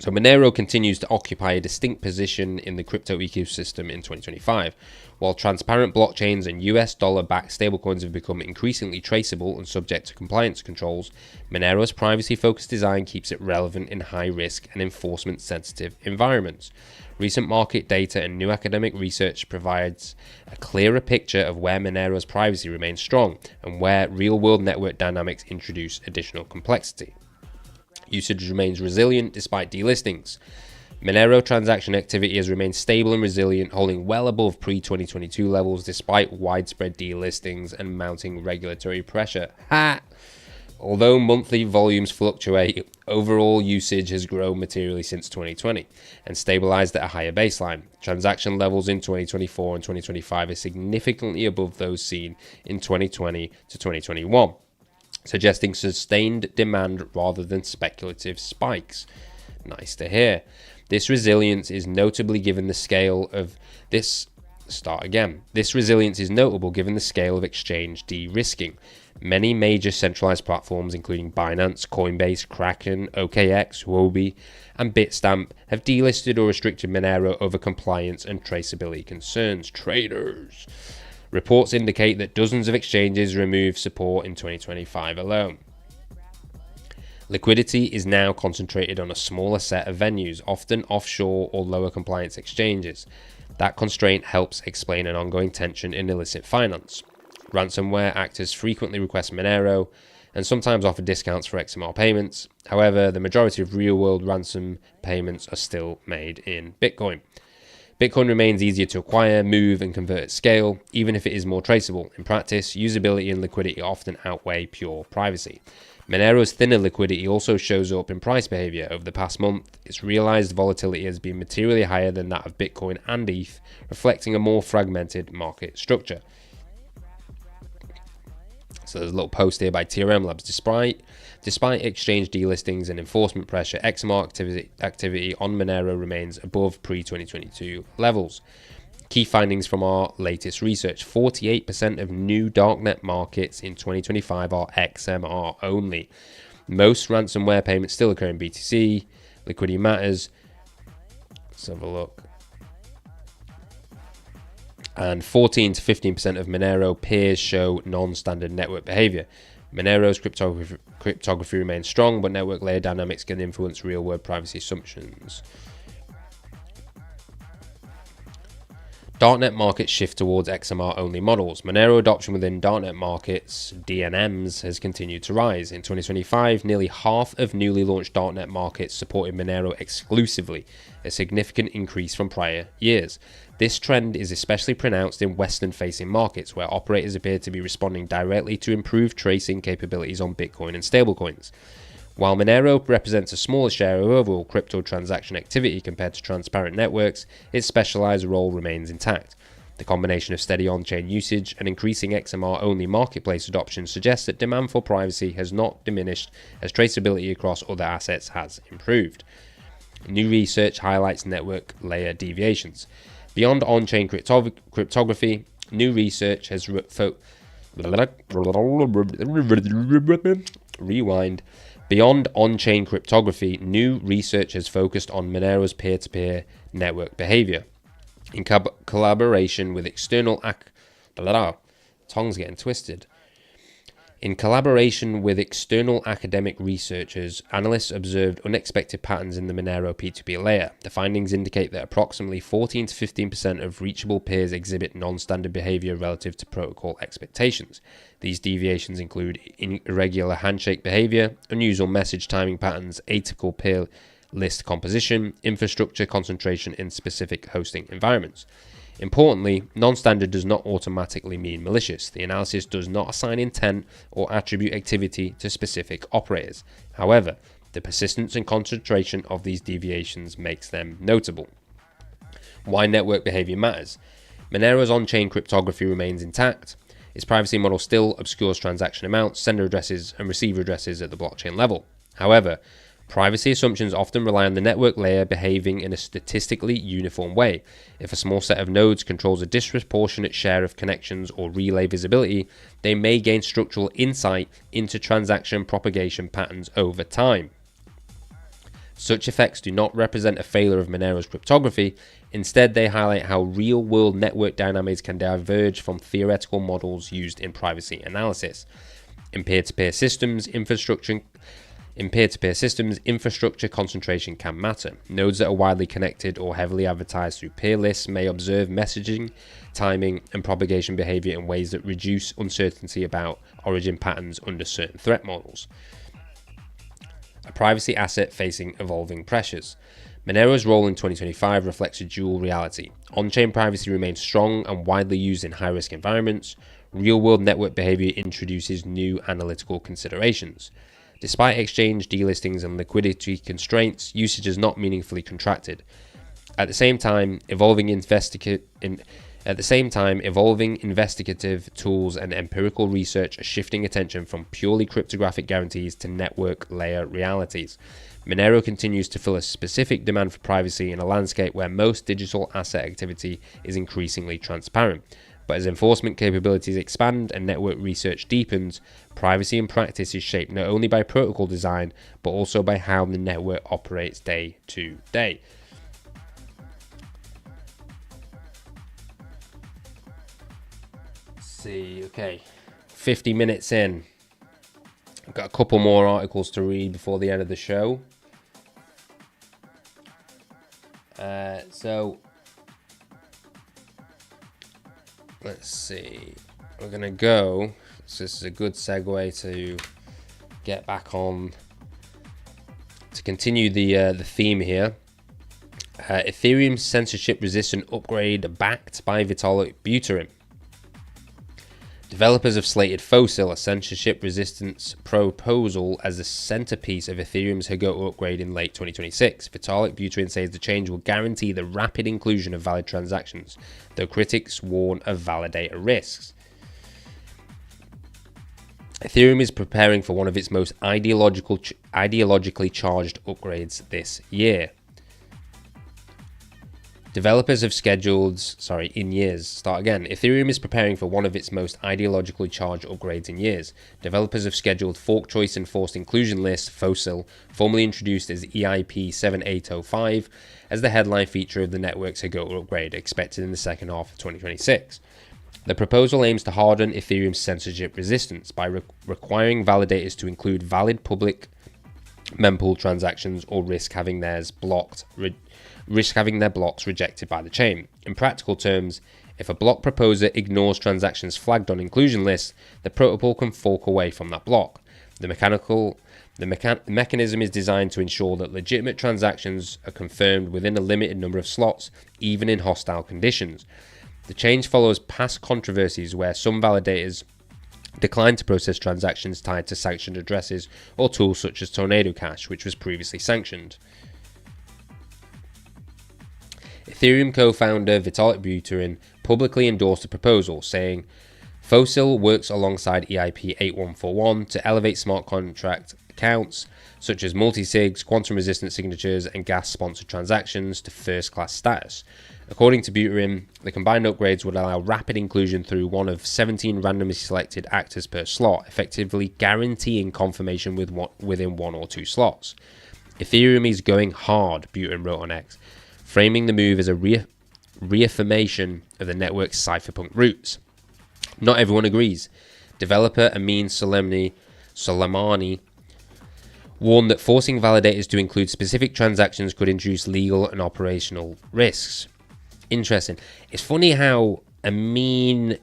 So Monero continues to occupy a distinct position in the crypto ecosystem in 2025. While transparent blockchains and US dollar-backed stablecoins have become increasingly traceable and subject to compliance controls, Monero's privacy-focused design keeps it relevant in high-risk and enforcement-sensitive environments. Recent market data and new academic research provides a clearer picture of where Monero's privacy remains strong and where real-world network dynamics introduce additional complexity. Usage remains resilient despite delistings. Monero transaction activity has remained stable and resilient, holding well above pre-2022 levels despite widespread delistings and mounting regulatory pressure. Although monthly volumes fluctuate, overall usage has grown materially since 2020 and stabilized at a higher baseline. Transaction levels in 2024 and 2025 are significantly above those seen in 2020 to 2021. Suggesting sustained demand rather than speculative spikes. Nice to hear. This resilience is notable given the scale of exchange de-risking. Many major centralized platforms, including Binance, Coinbase, Kraken, OKX, Huobi, and Bitstamp, have delisted or restricted Monero over compliance and traceability concerns. Traders. Reports indicate that dozens of exchanges removed support in 2025 alone. Liquidity is now concentrated on a smaller set of venues, often offshore or lower compliance exchanges. That constraint helps explain an ongoing tension in illicit finance. Ransomware actors frequently request Monero and sometimes offer discounts for XMR payments. However, the majority of real-world ransom payments are still made in Bitcoin. Bitcoin remains easier to acquire, move, and convert at scale, even if it is more traceable. In practice, usability and liquidity often outweigh pure privacy. Monero's thinner liquidity also shows up in price behavior. Over the past month, its realized volatility has been materially higher than that of Bitcoin and ETH, reflecting a more fragmented market structure. So there's a little post here by TRM Labs. Despite exchange delistings and enforcement pressure, XMR activity on Monero remains above pre-2022 levels. Key findings from our latest research: 48% of new darknet markets in 2025 are XMR only. Most ransomware payments still occur in BTC. Liquidity matters. Let's have a look. And 14 to 15% of Monero peers show non-standard network behavior. Monero's cryptography remains strong, but network layer dynamics can influence real-world privacy assumptions. Darknet markets shift towards XMR-only models. Monero adoption within darknet markets, DNMs, has continued to rise. In 2025, nearly half of newly launched darknet markets supported Monero exclusively, a significant increase from prior years. This trend is especially pronounced in Western-facing markets, where operators appear to be responding directly to improved tracing capabilities on Bitcoin and stablecoins. While Monero represents a smaller share of overall crypto transaction activity compared to transparent networks, its specialized role remains intact. The combination of steady on-chain usage and increasing XMR-only marketplace adoption suggests that demand for privacy has not diminished as traceability across other assets has improved. New research highlights network layer deviations. Beyond on-chain cryptography, new research has Beyond on-chain cryptography, new research has focused on Monero's peer-to-peer network behavior. In collaboration with external academic researchers, analysts observed unexpected patterns in the Monero P2P layer. The findings indicate that approximately 14 to 15% of reachable peers exhibit non-standard behavior relative to protocol expectations. These deviations include irregular handshake behavior, unusual message timing patterns, atypical peer list composition, infrastructure concentration in specific hosting environments. Importantly, non-standard does not automatically mean malicious. The analysis does not assign intent or attribute activity to specific operators. However, the persistence and concentration of these deviations makes them notable. Why network behavior matters. Monero's on-chain cryptography remains intact. Its privacy model still obscures transaction amounts, sender addresses, and receiver addresses at the blockchain level. However, privacy assumptions often rely on the network layer behaving in a statistically uniform way. If a small set of nodes controls a disproportionate share of connections or relay visibility, they may gain structural insight into transaction propagation patterns over time. Such effects do not represent a failure of Monero's cryptography. Instead, they highlight how real-world network dynamics can diverge from theoretical models used in privacy analysis. In peer-to-peer systems, infrastructure concentration can matter. Nodes that are widely connected or heavily advertised through peer lists may observe messaging, timing, and propagation behavior in ways that reduce uncertainty about origin patterns under certain threat models. A privacy asset facing evolving pressures. Monero's role in 2025 reflects a dual reality. On-chain privacy remains strong and widely used in high-risk environments. Real-world network behavior introduces new analytical considerations. Despite exchange delistings and liquidity constraints, usage has not meaningfully contracted. At the same time, evolving At the same time, evolving investigative tools and empirical research are shifting attention from purely cryptographic guarantees to network layer realities. Monero continues to fill a specific demand for privacy in a landscape where most digital asset activity is increasingly transparent. But as enforcement capabilities expand and network research deepens, privacy in practice is shaped not only by protocol design, but also by how the network operates day to day. Let's see, okay, 50 minutes in. I've got a couple more articles to read before the end of the show. So let's see. We're gonna go. So this is a good segue to get back on to continue the theme here. Ethereum censorship-resistant upgrade backed by Vitalik Buterin. Developers have slated Fosil, a censorship resistance proposal, as the centerpiece of Ethereum's Hagoto upgrade in late 2026. Vitalik Buterin says the change will guarantee the rapid inclusion of valid transactions, though critics warn of validator risks. Ethereum is preparing for one of its most ideologically charged upgrades this year. Developers have scheduled, Ethereum is preparing for one of its most ideologically charged upgrades in years. Developers have scheduled Fork Choice Enforced Inclusion List, FOSIL, formerly introduced as EIP 7805, as the headline feature of the network's Hagoto upgrade, expected in the second half of 2026. The proposal aims to harden Ethereum's censorship resistance by requiring validators to include valid public mempool transactions or risk having their blocks rejected by the chain. In practical terms, if a block proposer ignores transactions flagged on inclusion lists, the protocol can fork away from that block. The mechanism is designed to ensure that legitimate transactions are confirmed within a limited number of slots, even in hostile conditions. The change follows past controversies where some validators declined to process transactions tied to sanctioned addresses or tools such as Tornado Cash, which was previously sanctioned. Ethereum co-founder Vitalik Buterin publicly endorsed the proposal, saying, Fosil works alongside EIP 8141 to elevate smart contract accounts, such as multi-sigs, quantum-resistant signatures, and gas-sponsored transactions to first-class status. According to Buterin, the combined upgrades would allow rapid inclusion through one of 17 randomly selected actors per slot, effectively guaranteeing confirmation within one or two slots. Ethereum is going hard, Buterin wrote on X, framing the move as a reaffirmation of the network's cypherpunk roots. Not everyone agrees. Developer Amin Soleimani warned that forcing validators to include specific transactions could introduce legal and operational risks. Interesting. It's funny how Amin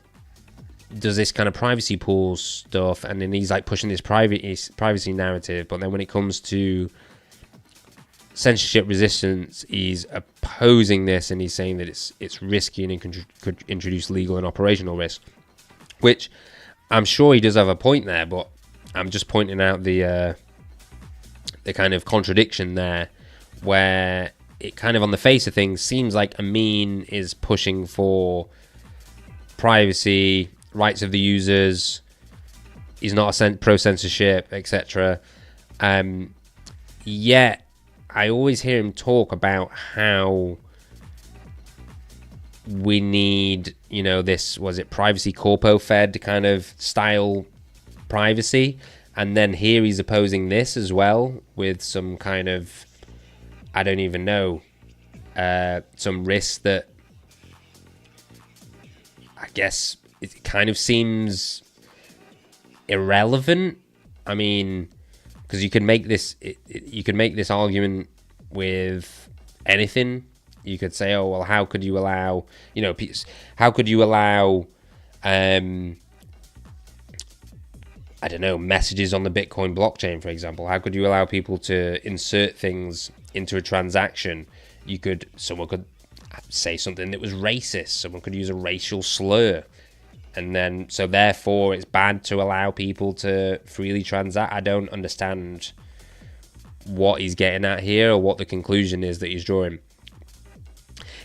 does this kind of privacy pool stuff, and then he's like pushing this privacy narrative, but then when it comes to censorship resistance, he's opposing this, and he's saying that it's risky and it could introduce legal and operational risk, which I'm sure he does have a point there, but I'm just pointing out the kind of contradiction there, where it kind of on the face of things seems like Amin is pushing for privacy, rights of the users, he's not a pro-censorship, etc. Yet I always hear him talk about how we need, this, was it privacy corpo fed kind of style privacy? And then here he's opposing this as well with some kind of, I don't even know, some risks that I guess it kind of seems irrelevant. I mean, because you can make this, you can make this argument with anything. You could say, oh well, how could you allow, how could you allow, I don't know, messages on the Bitcoin blockchain, for example? How could you allow people to insert things into a transaction? Someone could say something that was racist. Someone could use a racial slur. And then, so therefore, it's bad to allow people to freely transact. I don't understand what he's getting at here or what the conclusion is that he's drawing.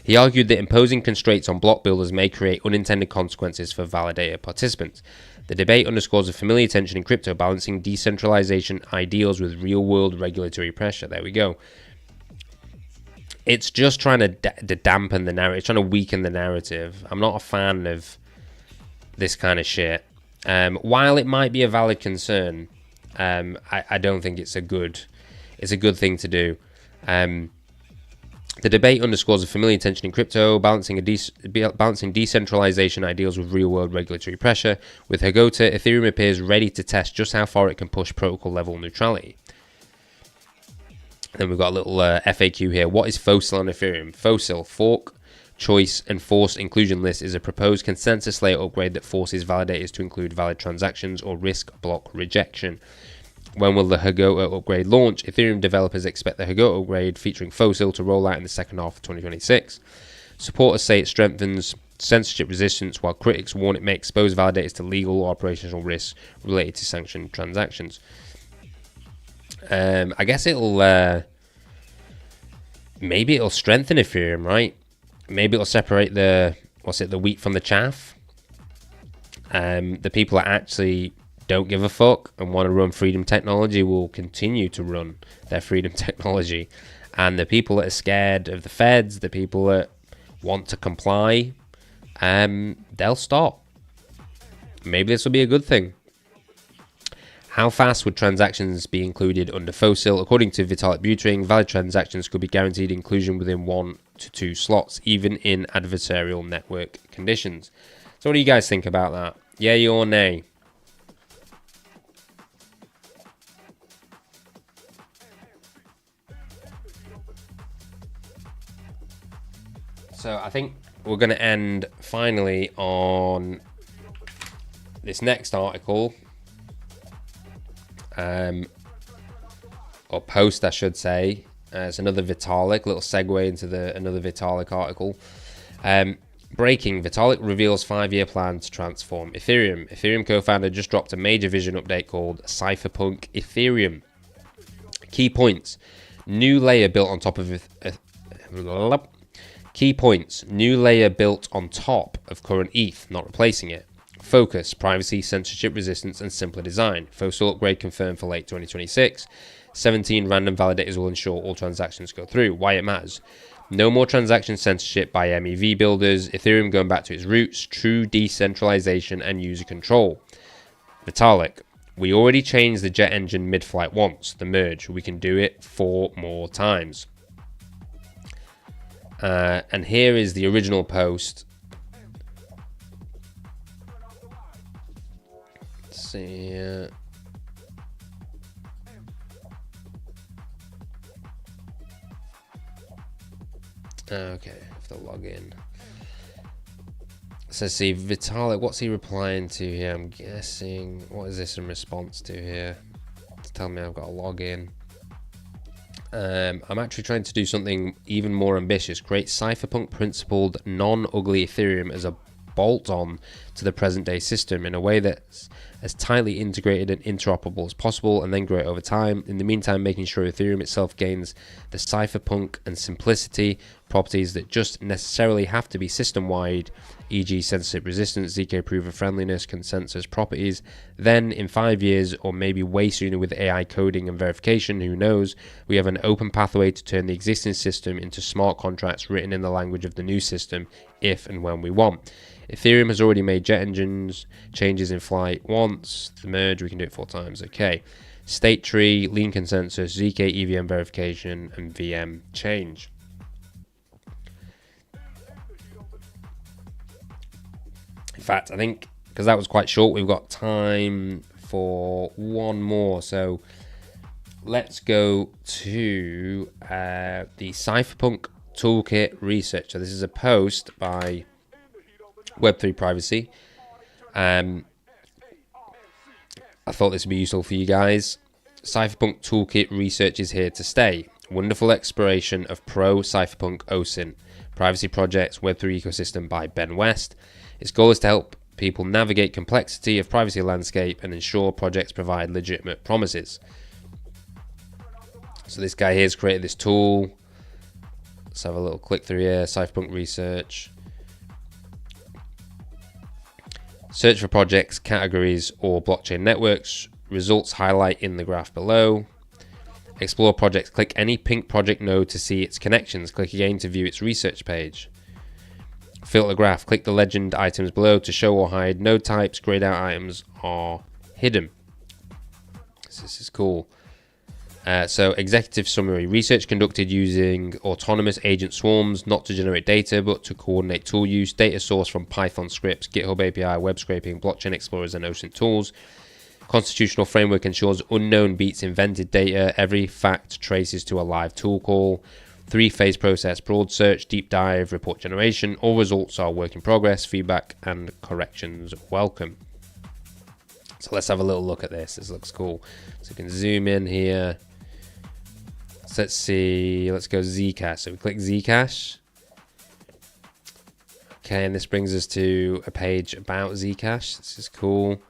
He argued that imposing constraints on block builders may create unintended consequences for validator participants. The debate underscores a familiar tension in crypto, balancing decentralization ideals with real-world regulatory pressure. There we go. It's just trying to dampen the narrative. It's trying to weaken the narrative. I'm not a fan of this kind of shit. While it might be a valid concern, I don't think it's a good thing to do. The debate underscores a familiar tension in crypto, balancing decentralization ideals with real-world regulatory pressure. With Hagota, Ethereum appears ready to test just how far it can push protocol-level neutrality. Then we've got a little FAQ here. What is Fossil on Ethereum? Fossil, fork, choice, and forced inclusion list is a proposed consensus layer upgrade that forces validators to include valid transactions or risk block rejection. When will the Hagota upgrade launch? Ethereum developers expect the Hagota upgrade featuring Fossil to roll out in the second half of 2026. Supporters say it strengthens censorship resistance, while critics warn it may expose validators to legal or operational risks related to sanctioned transactions. I guess maybe it'll strengthen Ethereum, right? Maybe it'll separate the wheat from the chaff. The people that actually don't give a fuck and want to run freedom technology will continue to run their freedom technology, and the people that are scared of the feds, the people that want to comply, they'll stop. Maybe this will be a good thing. How fast would transactions be included under Fossil? According to Vitalik Buterin, valid transactions could be guaranteed inclusion within 1 to 2 slots, even in adversarial network conditions. So what do you guys think about that? Yay or nay? So I think we're going to end finally on this next article, or post I should say. It's another Vitalik, little segue into another Vitalik article. Breaking, Vitalik reveals 5-year plan to transform Ethereum. Ethereum co-founder just dropped a major vision update called Cypherpunk Ethereum. Key points: new layer built on top of Key points: new layer built on top of current ETH, not replacing it. Focus: privacy, censorship resistance, and simpler design. Fossil upgrade confirmed for late 2026. 17 random validators will ensure all transactions go through. Why it matters: no more transaction censorship by MEV builders. Ethereum going back to its roots, true decentralization and user control. Vitalik: we already changed the jet engine mid-flight once, the merge. We can do it 4 more times. And here is the original post. Let's see. Okay, I have to log in. So see, Vitalik, what's he replying to here? I'm guessing, what is this in response to here? It's telling me I've got to log in. I'm actually trying to do something even more ambitious. Create cypherpunk principled non-ugly Ethereum as a bolt-on to the present-day system in a way that's as tightly integrated and interoperable as possible, and then grow it over time. In the meantime, making sure Ethereum itself gains the cypherpunk and simplicity properties that just necessarily have to be system-wide, e.g. censorship resistance, ZK proof of friendliness, consensus properties. Then in 5 years, or maybe way sooner with AI coding and verification, who knows, we have an open pathway to turn the existing system into smart contracts written in the language of the new system if and when we want. Ethereum has already made jet engines changes in flight once. The merge, we can do it 4 times. Okay. State tree, lean consensus, ZK EVM verification, and VM change. In fact, I think because that was quite short, we've got time for one more. So let's go to the Cypherpunk Toolkit research. So this is a post by Web3 Privacy. I thought this would be useful for you guys. Cypherpunk Toolkit research is here to stay. Wonderful exploration of pro Cypherpunk OSINT privacy projects Web3 ecosystem by Ben West. Its goal is to help people navigate complexity of privacy landscape and ensure projects provide legitimate promises. So this guy here has created this tool, Let's have a little click through here. Cypherpunk research. Search for projects, categories, or blockchain networks. Results highlight in the graph below. Explore projects. Click any pink project node to see its connections. Click again to view its research page. Filter graph. Click the legend items below to show or hide node types. Grayed out items are hidden. This is cool. So executive summary. Research conducted using autonomous agent swarms, not to generate data, but to coordinate tool use. Data source from Python scripts, GitHub API, web scraping, blockchain explorers, and OSINT tools. Constitutional framework ensures unknown beats invented data. Every fact traces to a live tool call. 3-phase process, broad search, deep dive, report generation. All results are work in progress. Feedback and corrections welcome. So let's have a little look at this. This looks cool. So we can zoom in here. So let's see. Let's go Zcash. So we click Zcash. Okay, and this brings us to a page about Zcash. This is cool.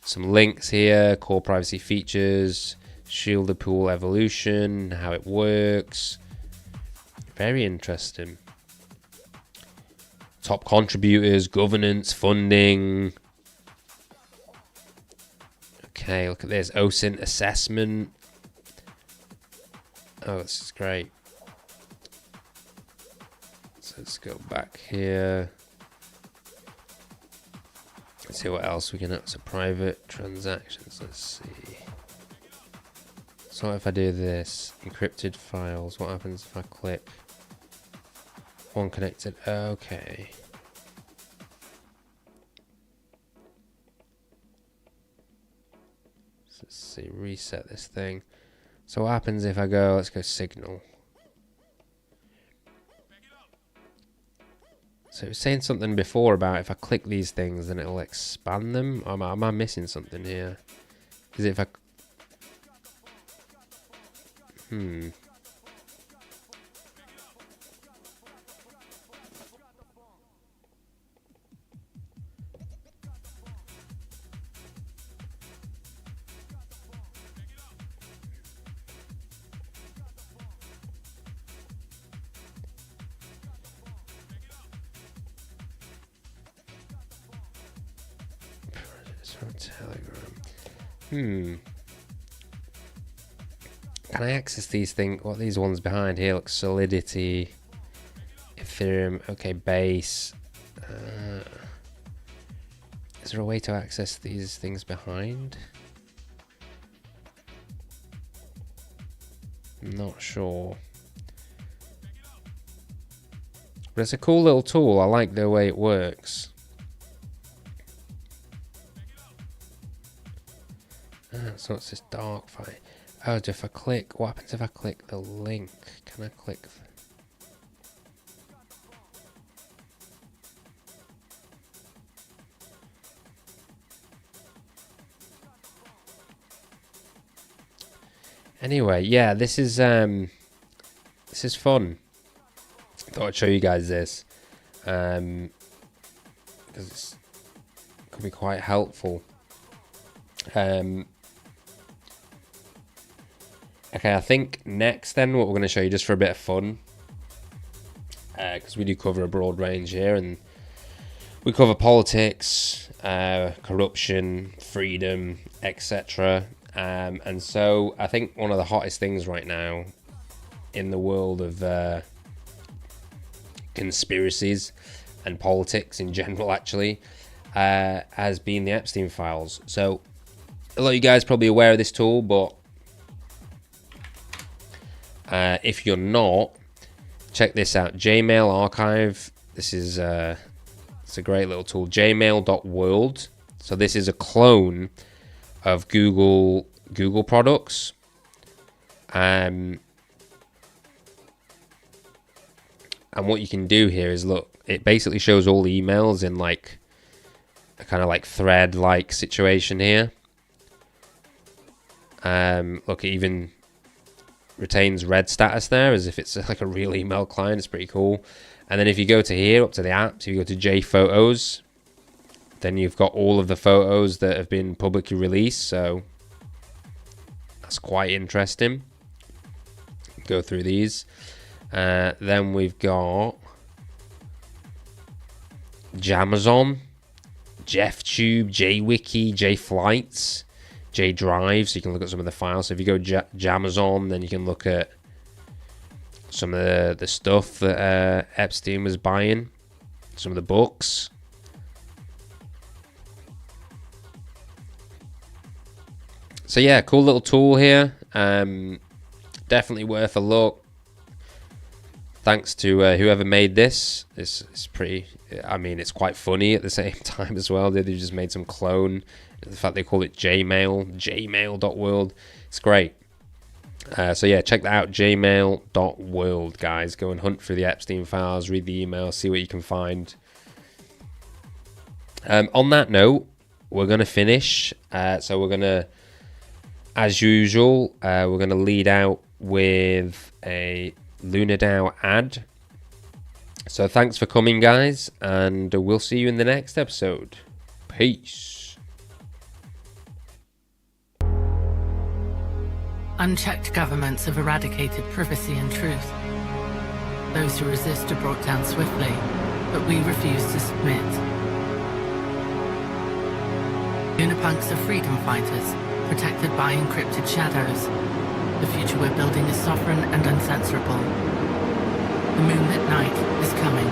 Some links here. Core privacy features. Shielded pool evolution. How it works. Very interesting. Top contributors. Governance. Funding. Okay, look at this. OSINT assessment. Oh, this is great. So let's go back here. Let's see what else we can have. So private transactions. Let's see. So if I do this, encrypted files, what happens if I click one connected? Okay. So let's see, reset this thing. So what happens if I go, let's go signal. So it was saying something before about if I click these things, then it'll expand them. Am I missing something here? Because if I... Telegram. Can I access these things? What are these ones behind here? Look, Solidity, Ethereum. Okay, Base. Is there a way to access these things behind? I'm not sure. But it's a cool little tool. I like the way it works. So it's this dark fight. Oh, if I click, what happens if I click the link? Can I click? Anyway, yeah, this is fun. Thought I'd show you guys this, because it could be quite helpful. Okay, I think next then what we're going to show you just for a bit of fun, because we do cover a broad range here, and we cover politics, corruption, freedom, etc. And so I think one of the hottest things right now in the world of conspiracies and politics in general actually has been the Epstein files. So a lot of you guys are probably aware of this tool, but if you're not, check this out. Jmail archive. This is it's a great little tool. Jmail.world. So this is a clone of Google products. And what you can do here is look. It basically shows all the emails in like a kind of like thread-like situation here. Look, it even retains red status there as if it's like a real email client. It's pretty cool. And then if you go to here, up to the apps, if you go to J Photos, then you've got all of the photos that have been publicly released. So that's quite interesting. Go through these. Then we've got Jamazon, JeffTube, JWiki, JFlights, JDrive, so you can look at some of the files. So if you go Jamazon, then you can look at some of the stuff that Epstein was buying, some of the books. So yeah, cool little tool here. Definitely worth a look. Thanks to whoever made this. It's pretty, I mean, it's quite funny at the same time as well. They just made some clone. The fact they call it Jmail, jmail.world. It's great. So yeah, check that out, jmail.world, guys. Go and hunt through the Epstein files, read the email, see what you can find. On that note, we're going to finish. So we're going to, as usual, we're going to lead out with a LunarDAO ad. So thanks for coming, guys, and we'll see you in the next episode. Peace. Unchecked governments have eradicated privacy and truth. Those who resist are brought down swiftly, but we refuse to submit. Lunapunks are freedom fighters, protected by encrypted shadows. The future we're building is sovereign and uncensorable. The moonlit night is coming.